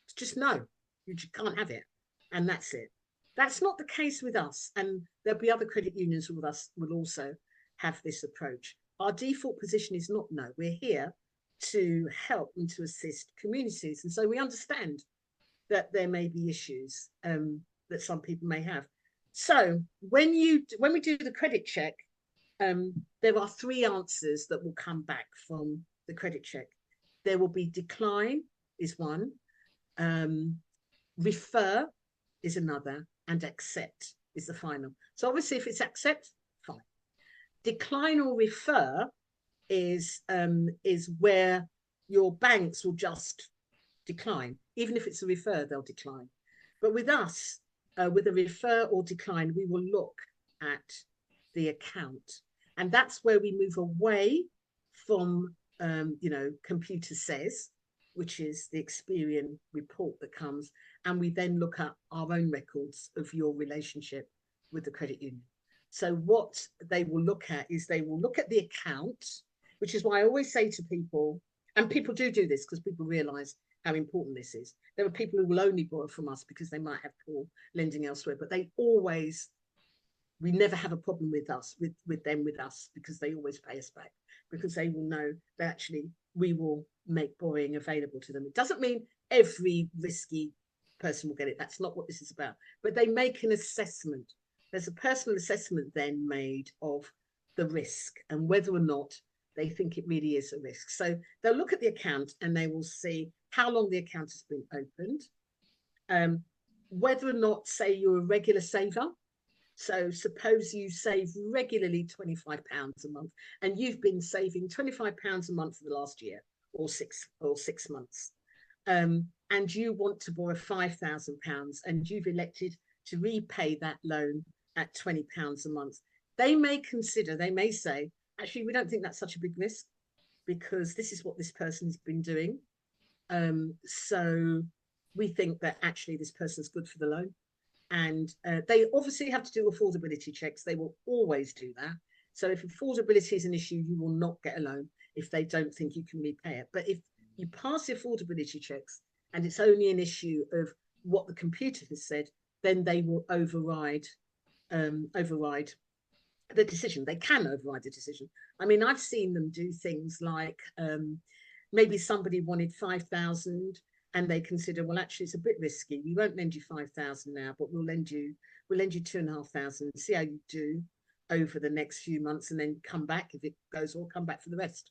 Speaker 2: It's just no. You just can't have it. And that's it. That's not the case with us. And there'll be other credit unions with us will also have this approach. Our default position is not no. We're here to help and to assist communities. And so we understand that there may be issues that some people may have. So when we do the credit check, there are three answers that will come back from the credit check. There will be decline is one, refer is another, and accept is the final. So obviously if it's accept, fine. Decline or refer is where your banks will just decline. Even if it's a refer, they'll decline. But with us, with a refer or decline, we will look at the account. And that's where we move away from, computer says, which is the Experian report that comes. And we then look at our own records of your relationship with the credit union. So what they will look at is they will look at the account, which is why I always say to people, and people do this because people realize how important this is. There are people who will only borrow from us because they might have poor lending elsewhere, but we never have a problem with us, with them, with us, because they always pay us back, because they will know that actually we will make borrowing available to them. It doesn't mean every risky person will get it. That's not what this is about. But they make an assessment. There's a personal assessment then made of the risk and whether or not they think it really is a risk. So they'll look at the account and they will see how long the account has been opened, whether or not, say, you're a regular saver. So suppose you save regularly £25 a month and you've been saving £25 a month for the last year or six months. And you want to borrow £5,000 and you've elected to repay that loan at £20 a month. They may say, actually, we don't think that's such a big risk because this is what this person's been doing. So we think that actually this person's good for the loan. And they obviously have to do affordability checks. They will always do that. So if affordability is an issue, you will not get a loan if they don't think you can repay it. But if you pass the affordability checks and it's only an issue of what the computer has said, then they will override the decision. They can override the decision. I mean, I've seen them do things like maybe somebody wanted 5,000 and they consider, well, actually, it's a bit risky. We won't lend you 5,000 now, but we'll lend you we'll lend you 2,500, see how you do over the next few months, and then come back if it goes well, come back for the rest.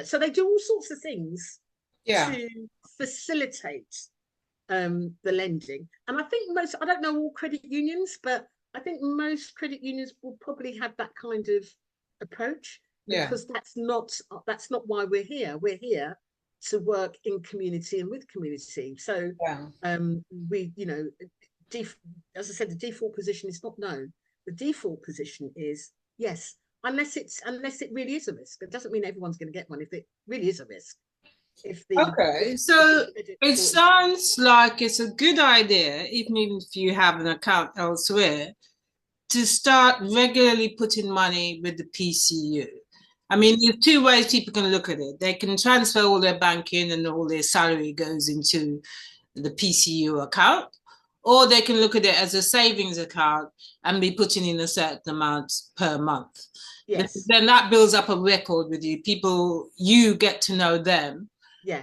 Speaker 2: So they do all sorts of things to facilitate the lending. And I think I don't know all credit unions, but I think most credit unions will probably have that kind of approach, because that's not why we're here. We're here to work in community and with community. So we, you know, as I said, the default position is not known. The default position is yes, unless it really is a risk. It doesn't mean everyone's going to get one if it really is a risk.
Speaker 1: So it sounds like it's a good idea, even if you have an account elsewhere, to start regularly putting money with the PCU. I mean, there's two ways people can look at it. They can transfer all their banking and all their salary goes into the PCU account, or they can look at it as a savings account and be putting in a certain amount per month.
Speaker 2: Yes.
Speaker 1: Then that builds up a record with you. You get to know them.
Speaker 2: Yeah.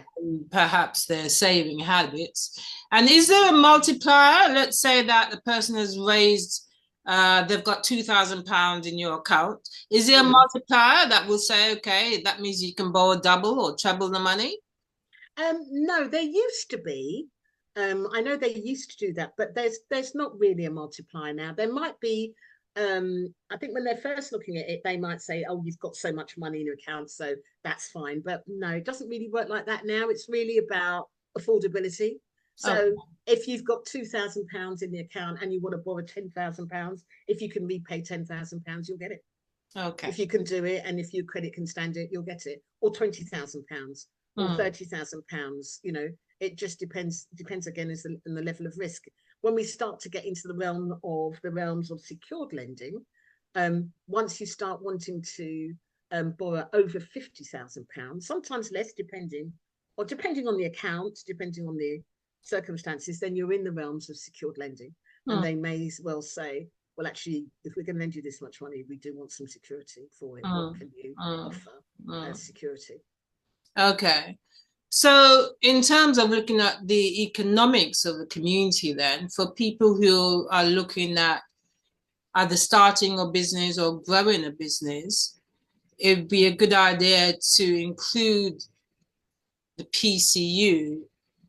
Speaker 1: Perhaps their saving habits. And is there a multiplier? Let's say that the person has raised, they've got £2,000 in your account. Is there a multiplier that will say, okay, that means you can borrow double or treble the money?
Speaker 2: No, there used to be. I know they used to do that, but there's not really a multiplier now. There might be. I think when they're first looking at it, they might say, oh, you've got so much money in your account, so that's fine. But no, it doesn't really work like that now. It's really about affordability. So if you've got £2,000 in the account and you want to borrow £10,000, if you can repay £10,000, you'll get it.
Speaker 1: Okay.
Speaker 2: If you can do it, and if your credit can stand it, you'll get it. Or £20,000 or £30,000. You know, it just depends again on the level of risk. When we start to get into the realms of secured lending, once you start wanting to borrow over £50,000, sometimes less, depending on the account, depending on the circumstances, then you're in the realms of secured lending. And they may well say, well, actually, if we're going to lend you this much money, we do want some security for it. What can you offer as security?
Speaker 1: Okay. So in terms of looking at the economics of the community, then, for people who are looking at either starting a business or growing a business, it'd be a good idea to include the PCU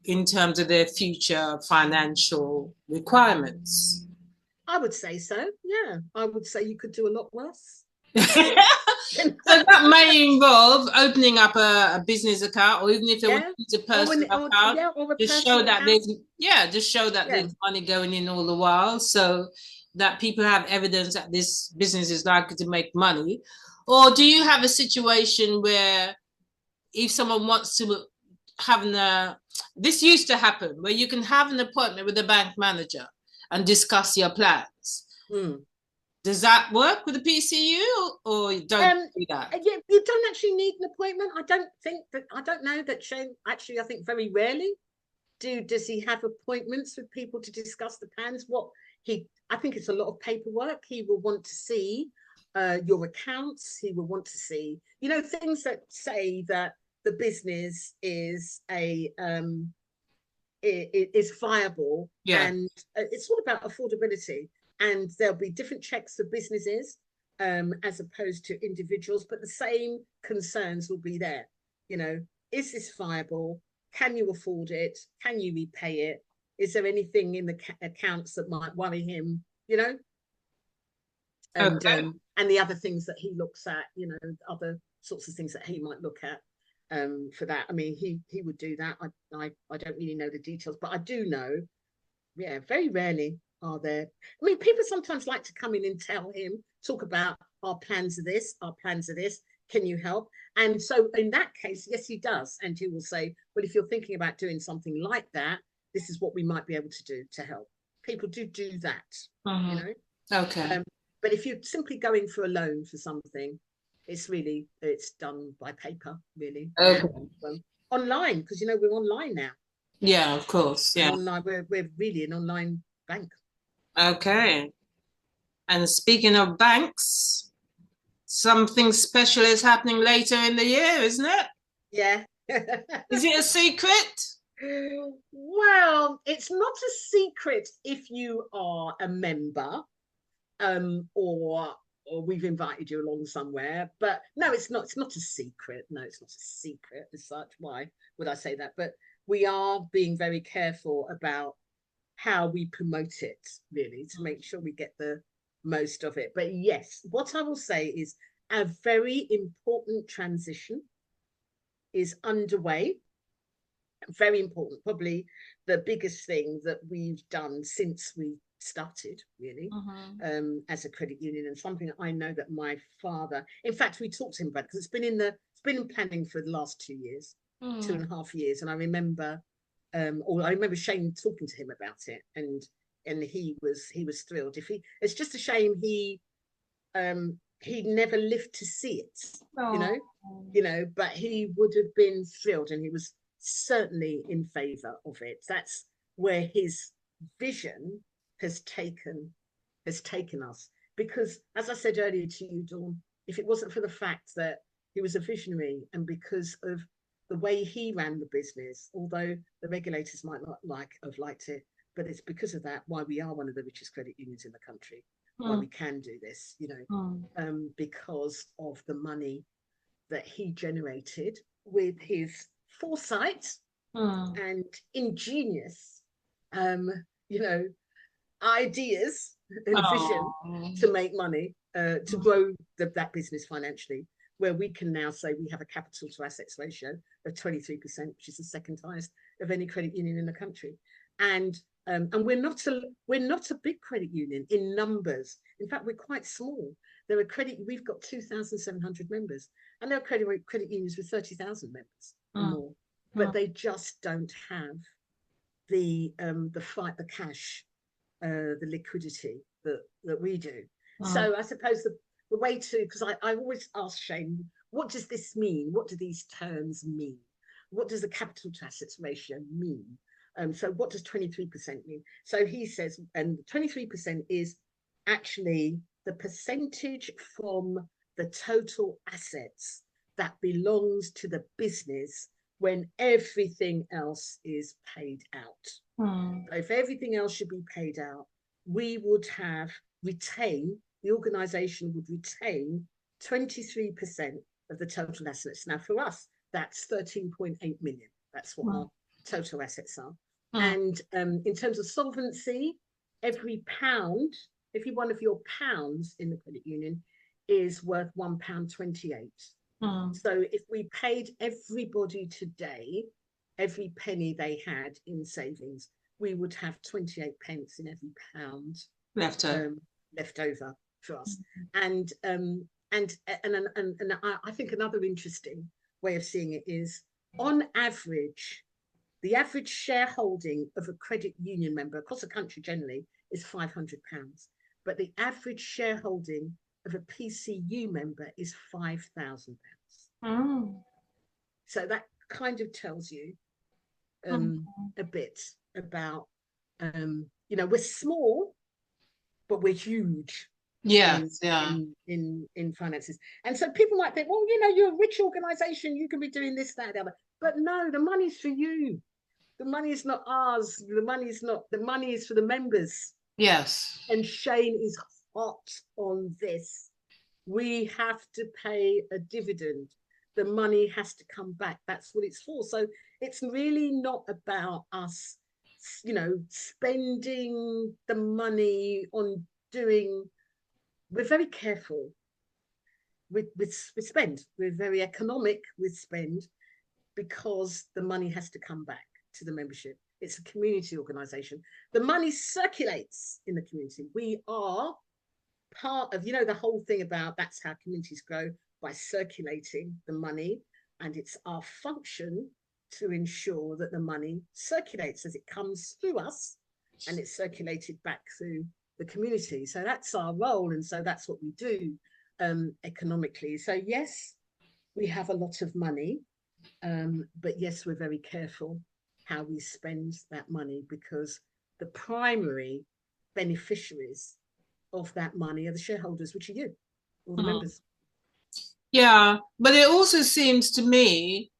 Speaker 1: in terms of their future financial requirements.
Speaker 2: I would say so. Yeah, I would say you could do a lot worse.
Speaker 1: So that may involve opening up a business account, or even if it was a personal account, just show that there's money going in all the while, so that people have evidence that this business is likely to make money. Or do you have a situation where if someone wants to this used to happen, where you can have an appointment with a bank manager and discuss your plans? Does that work with the PCU, or you don't do that?
Speaker 2: Yeah, you don't actually need an appointment. I don't know that Shane, actually, I think very rarely does he have appointments with people to discuss the plans. I think it's a lot of paperwork. He will want to see your accounts. He will want to see, you know, things that say that the business is is viable, and it's all about affordability. And there'll be different checks for businesses as opposed to individuals, but the same concerns will be there. You know, is this viable? Can you afford it? Can you repay it? Is there anything in the accounts that might worry him? You know, and the other things that he looks at, you know, other sorts of things that he might look at for that. I mean, he would do that. I don't really know the details, but I do know, very rarely are there. I mean, people sometimes like to come in and talk about our plans of this, can you help? And so in that case, yes, he does. And he will say, well, if you're thinking about doing something like that, this is what we might be able to do to help. People do that, you know?
Speaker 1: Okay.
Speaker 2: But if you're simply going for a loan for something, it's done by paper, really.
Speaker 1: Okay.
Speaker 2: Online, because, you know, we're online now.
Speaker 1: Yeah, of course. Yeah.
Speaker 2: Online, we're really an online bank.
Speaker 1: Okay. And speaking of banks, something special is happening later in the year, isn't it?
Speaker 2: Yeah.
Speaker 1: Is it a secret?
Speaker 2: Well, it's not a secret if you are a member, or we've invited you along somewhere. But no, it's not. It's not a secret. No, it's not a secret as such. Why would I say that? But we are being very careful about how we promote it, really, to make sure we get the most of it. But yes, what I will say is a very important transition is underway. Very important, probably the biggest thing that we've done since we started, really, as a credit union, and something I know that my father, in fact, we talked to him about, because it's been in planning for the last 2 years, 2.5 years, and I remember, or I remember Shane talking to him about it, and he was thrilled. It's just a shame he never lived to see it, but he would have been thrilled, and he was certainly in favor of it. That's where his vision has taken us. Because, as I said earlier to you, Dawn, if it wasn't for the fact that he was a visionary, and because of the way he ran the business, although the regulators might not have liked it, but it's because of that why we are one of the richest credit unions in the country, why we can do this, because of the money that he generated with his foresight and ingenious, ideas and vision to make money, to grow that business financially, where we can now say we have a capital to assets ratio of 23%, which is the second highest of any credit union in the country. And we're not a big credit union in numbers. In fact, we're quite small. We've got 2,700 members, and there are credit unions with 30,000 members or more, but they just don't have the cash, the liquidity that we do. So I suppose the way to, because I always ask Shane, what does this mean? What do these terms mean? What does the capital to assets ratio mean? So what does 23% mean? So he says, and 23% is actually the percentage from the total assets that belongs to the business when everything else is paid out. If everything else should be paid out, we would the organisation would retain 23% of the total assets. Now, for us, that's 13.8 million. That's what our total assets are. And in terms of solvency, every one of your pounds in the credit union is worth £1.28. So if we paid everybody today every penny they had in savings, we would have 28 pence in every pound left over for us. And I think another interesting way of seeing it is, on average, the average shareholding of a credit union member across the country generally is £500, but the average shareholding of a PCU member is £5,000. So that kind of tells you a bit about, we're small, but we're huge. In finances. And so people might think, well, you're a rich organization, you can be doing this, that, and the other. But no, the money's for you. The money is not ours. The money is for the members.
Speaker 1: Yes.
Speaker 2: And Shane is hot on this. We have to pay a dividend. The money has to come back. That's what it's for. So it's really not about us, spending the money on doing. We're very careful with spend. We're very economic with spend, because the money has to come back to the membership. It's a community organisation. The money circulates in the community. We are part of, the whole thing about that's how communities grow, by circulating the money. And it's our function to ensure that the money circulates as it comes through us, and it's circulated back through the community. So that's our role, and so that's what we do economically. So yes, we have a lot of money, but yes, we're very careful how we spend that money, because the primary beneficiaries of that money are the shareholders, which are you, all the members.
Speaker 1: Yeah, but it also seems to me,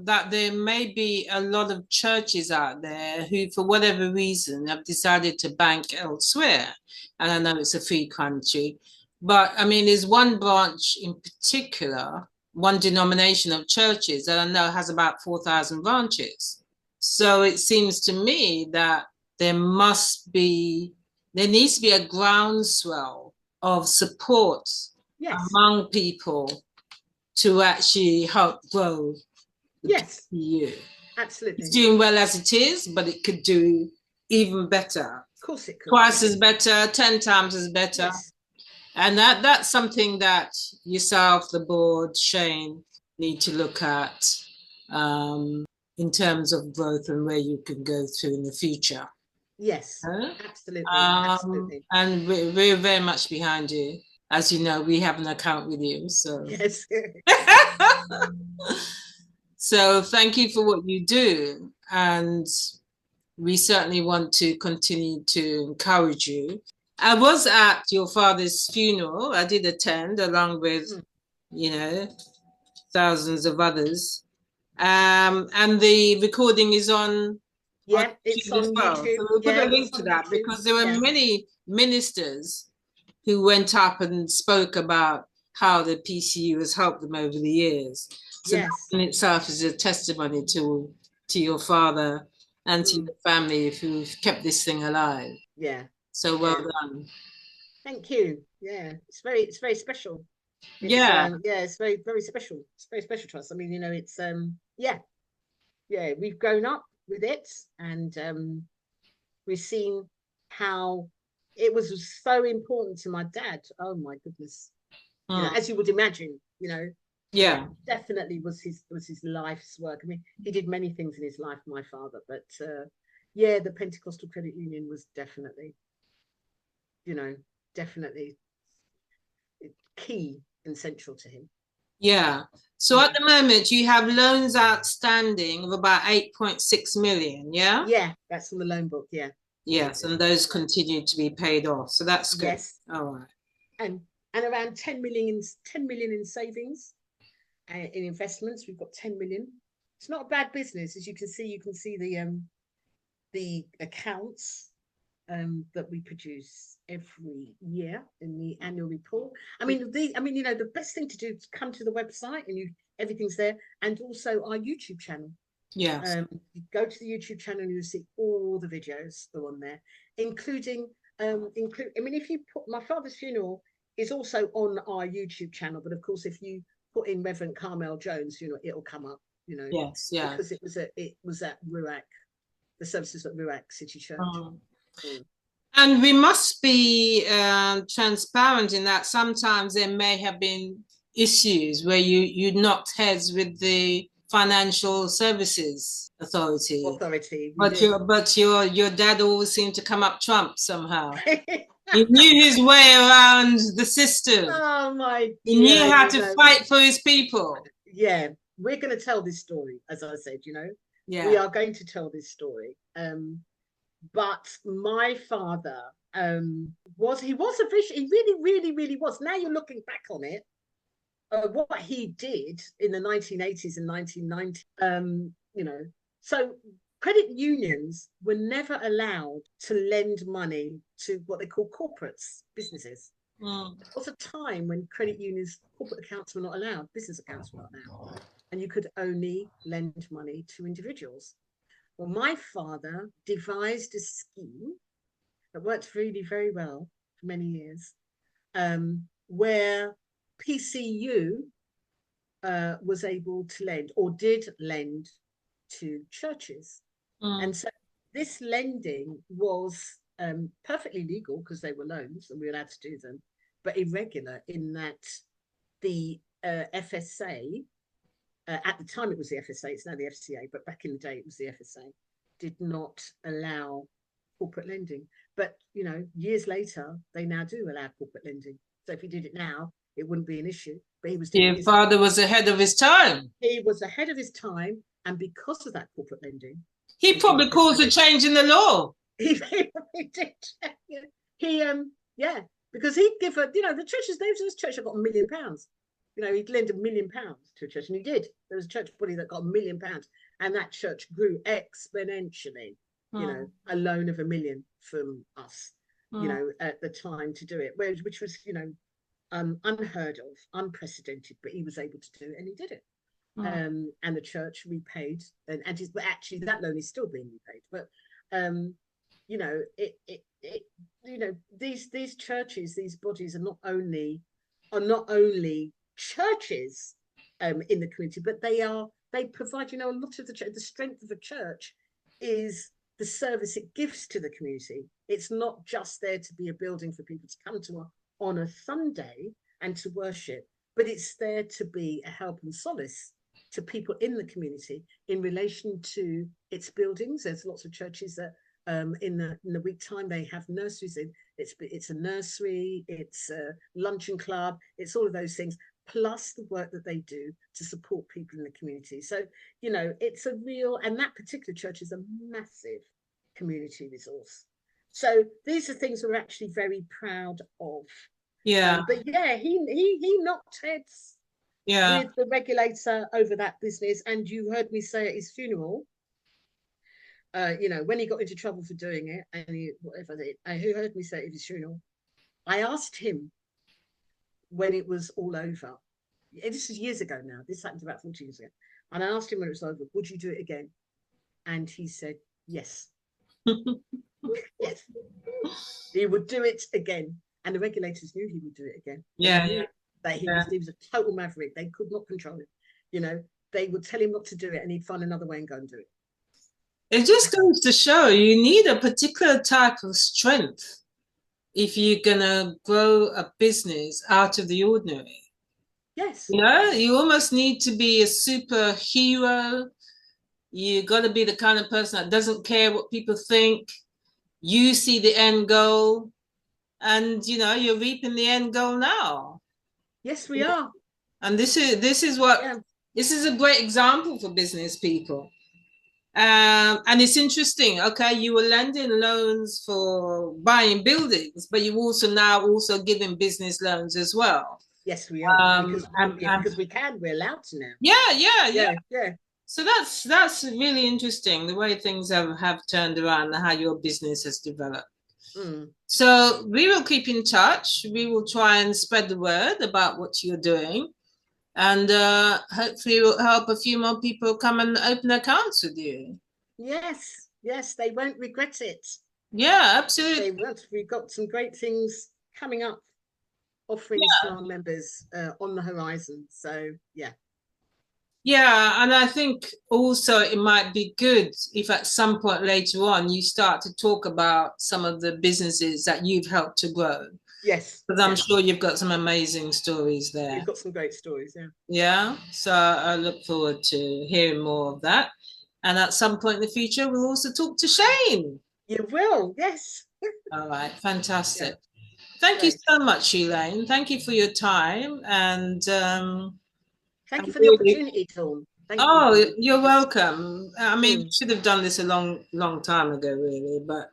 Speaker 1: that there may be a lot of churches out there who, for whatever reason, have decided to bank elsewhere. And I know it's a free country, but I mean, there's one branch in particular, one denomination of churches that I know has about 4,000 branches. So it seems to me that there needs to be a groundswell of support among people to actually help grow the PCU.
Speaker 2: Absolutely.
Speaker 1: It's doing well as it is, but it could do even better.
Speaker 2: Of course it could.
Speaker 1: Twice as better, 10 times as better. Yes. And that's something that yourself, the board, Shane, need to look at in terms of growth and where you can go to in the future.
Speaker 2: Yes, absolutely. Absolutely.
Speaker 1: And we're very much behind you. As you know, we have an account with you, so.
Speaker 2: Yes.
Speaker 1: So thank you for what you do. And we certainly want to continue to encourage you. I was at your father's funeral. I did attend along with, thousands of others. And the recording is on
Speaker 2: it's on YouTube.
Speaker 1: So we'll put a link to that because there were many ministers who went up and spoke about how the PCU has helped them over the years. So that in itself is a testimony to your father and to your family who've kept this thing alive.
Speaker 2: Yeah.
Speaker 1: So well done.
Speaker 2: Thank you. Yeah, it's very special. It's very, very special. It's very special to us. I mean, it's we've grown up with it, and we've seen how it was so important to my dad. Oh my goodness. As you would imagine, definitely was his life's work. I mean, he did many things in his life, my father, but the Pentecostal Credit Union was definitely key and central to him.
Speaker 1: Yeah. So at the moment you have loans outstanding of about 8.6 million, yeah?
Speaker 2: Yeah, that's on the loan book, yeah.
Speaker 1: Yes, and those continue to be paid off. So that's good.
Speaker 2: Yes.
Speaker 1: All right.
Speaker 2: And around 10 million in savings in investments. We've got 10 million. It's not a bad business, as you can see. You can see the accounts that we produce every year in the annual report. I mean, the best thing to do is come to the website and everything's there, and also our YouTube channel.
Speaker 1: Yes.
Speaker 2: You go to the YouTube channel and you'll see all the videos that are on there, including if you put my father's funeral is also on our YouTube channel, but of course if you put in Reverend Carmel Jones, it'll come up,
Speaker 1: Yes, yeah.
Speaker 2: Because it was at Ruach, the services at Ruach City Church.
Speaker 1: And we must be transparent in that sometimes there may have been issues where you knocked heads with the Financial Services Authority. But your dad always seemed to come up trump somehow. He knew his way around the system.
Speaker 2: Oh my!
Speaker 1: He knew how to fight for his people.
Speaker 2: Yeah, we're going to tell this story, as I said.
Speaker 1: Yeah,
Speaker 2: we are going to tell this story. But my father was a vision. He really, really, really was. Now you're looking back on it. What he did in the 1980s and 1990s, so credit unions were never allowed to lend money to what they call corporates, businesses. There was a time when credit unions, corporate accounts were not allowed, business accounts were not allowed, and you could only lend money to individuals. Well, my father devised a scheme that worked really very well for many years, where PCU was able to lend, or did lend, to churches. And so this lending was perfectly legal because they were loans and we were allowed to do them, but irregular in that the FSA, at the time it was the FSA, it's now the FCA, but back in the day it was the FSA, did not allow corporate lending. But, years later, they now do allow corporate lending. So if he did it now, it wouldn't be an issue. But he was doing
Speaker 1: your father was ahead of his time.
Speaker 2: He was ahead of his time, and because of that corporate lending,
Speaker 1: he probably caused a change in the law.
Speaker 2: He did. Because he'd give the churches. This church have got £1 million. he'd lend £1 million to a church, and he did. There was a church body that got £1 million, and that church grew exponentially. A loan of £1 million from us, at the time to do it, which was, unheard of, unprecedented, but he was able to do it, and he did it. And the church repaid, and actually that loan is still being repaid. But these churches, these bodies are not only churches in the community, but they provide, a lot of the strength of a church is the service it gives to the community. It's not just there to be a building for people to come to on a Sunday and to worship, but it's there to be a help and solace to people in the community in relation to its buildings. There's lots of churches that in the week time they have nurseries in. It's a nursery, it's a luncheon club, it's all of those things, plus the work that they do to support people in the community. So, it's a real, and that particular church is a massive community resource. So these are things we're actually very proud of.
Speaker 1: Yeah.
Speaker 2: But yeah, he knocked heads with the regulator over that business. And you heard me say at his funeral, when he got into trouble for doing it, and who heard me say at his funeral, I asked him when it was all over. This is years ago now. This happened about 40 years ago. And I asked him when it was over, would you do it again? And he said, yes. Yes. He would do it again. And the regulators knew he would do it again. That he was a total maverick. They could not control him. They would tell him not to do it, and he'd find another way and go and do it.
Speaker 1: It just goes to show you need a particular type of strength if you're gonna grow a business out of the ordinary.
Speaker 2: Yes.
Speaker 1: You almost need to be a superhero. You got to be the kind of person that doesn't care what people think. You see the end goal, and you're reaping the end goal now.
Speaker 2: Yes, we are.
Speaker 1: And this is a great example for business people. And it's interesting. Okay, you were lending loans for buying buildings, but you also giving business loans as well.
Speaker 2: Yes, we are. Because we can. We're allowed to now.
Speaker 1: Yeah. So that's really interesting, the way things have turned around and how your business has developed. So we will keep in touch. We will try and spread the word about what you're doing. And hopefully it will help a few more people come and open accounts with you.
Speaker 2: Yes, they won't regret it.
Speaker 1: Yeah, absolutely.
Speaker 2: They won't. We've got some great things coming up, offerings to our members on the horizon. So, yeah.
Speaker 1: Yeah, and I think also it might be good if at some point later on you start to talk about some of the businesses that you've helped to grow.
Speaker 2: Yes.
Speaker 1: Because I'm sure you've got some amazing stories there.
Speaker 2: You've got some great stories, yeah.
Speaker 1: Yeah, so I look forward to hearing more of that. And at some point in the future, we'll also talk to Shane.
Speaker 2: You will, yes.
Speaker 1: All right, fantastic. Yeah. Thank you so much, Elaine. Thank you for your time. And
Speaker 2: thank you for the opportunity, Dawn.
Speaker 1: You're welcome. I mean, we should have done this a long time ago, really, but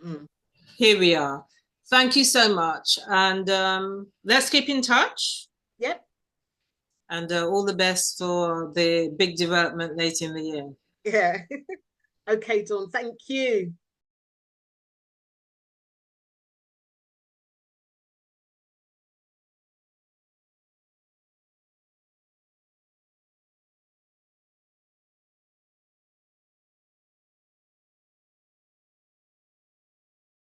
Speaker 1: here we are. Thank you so much. And let's keep in touch.
Speaker 2: Yep.
Speaker 1: And all the best for the big development later in the year.
Speaker 2: Yeah. Okay, Dawn. Thank you.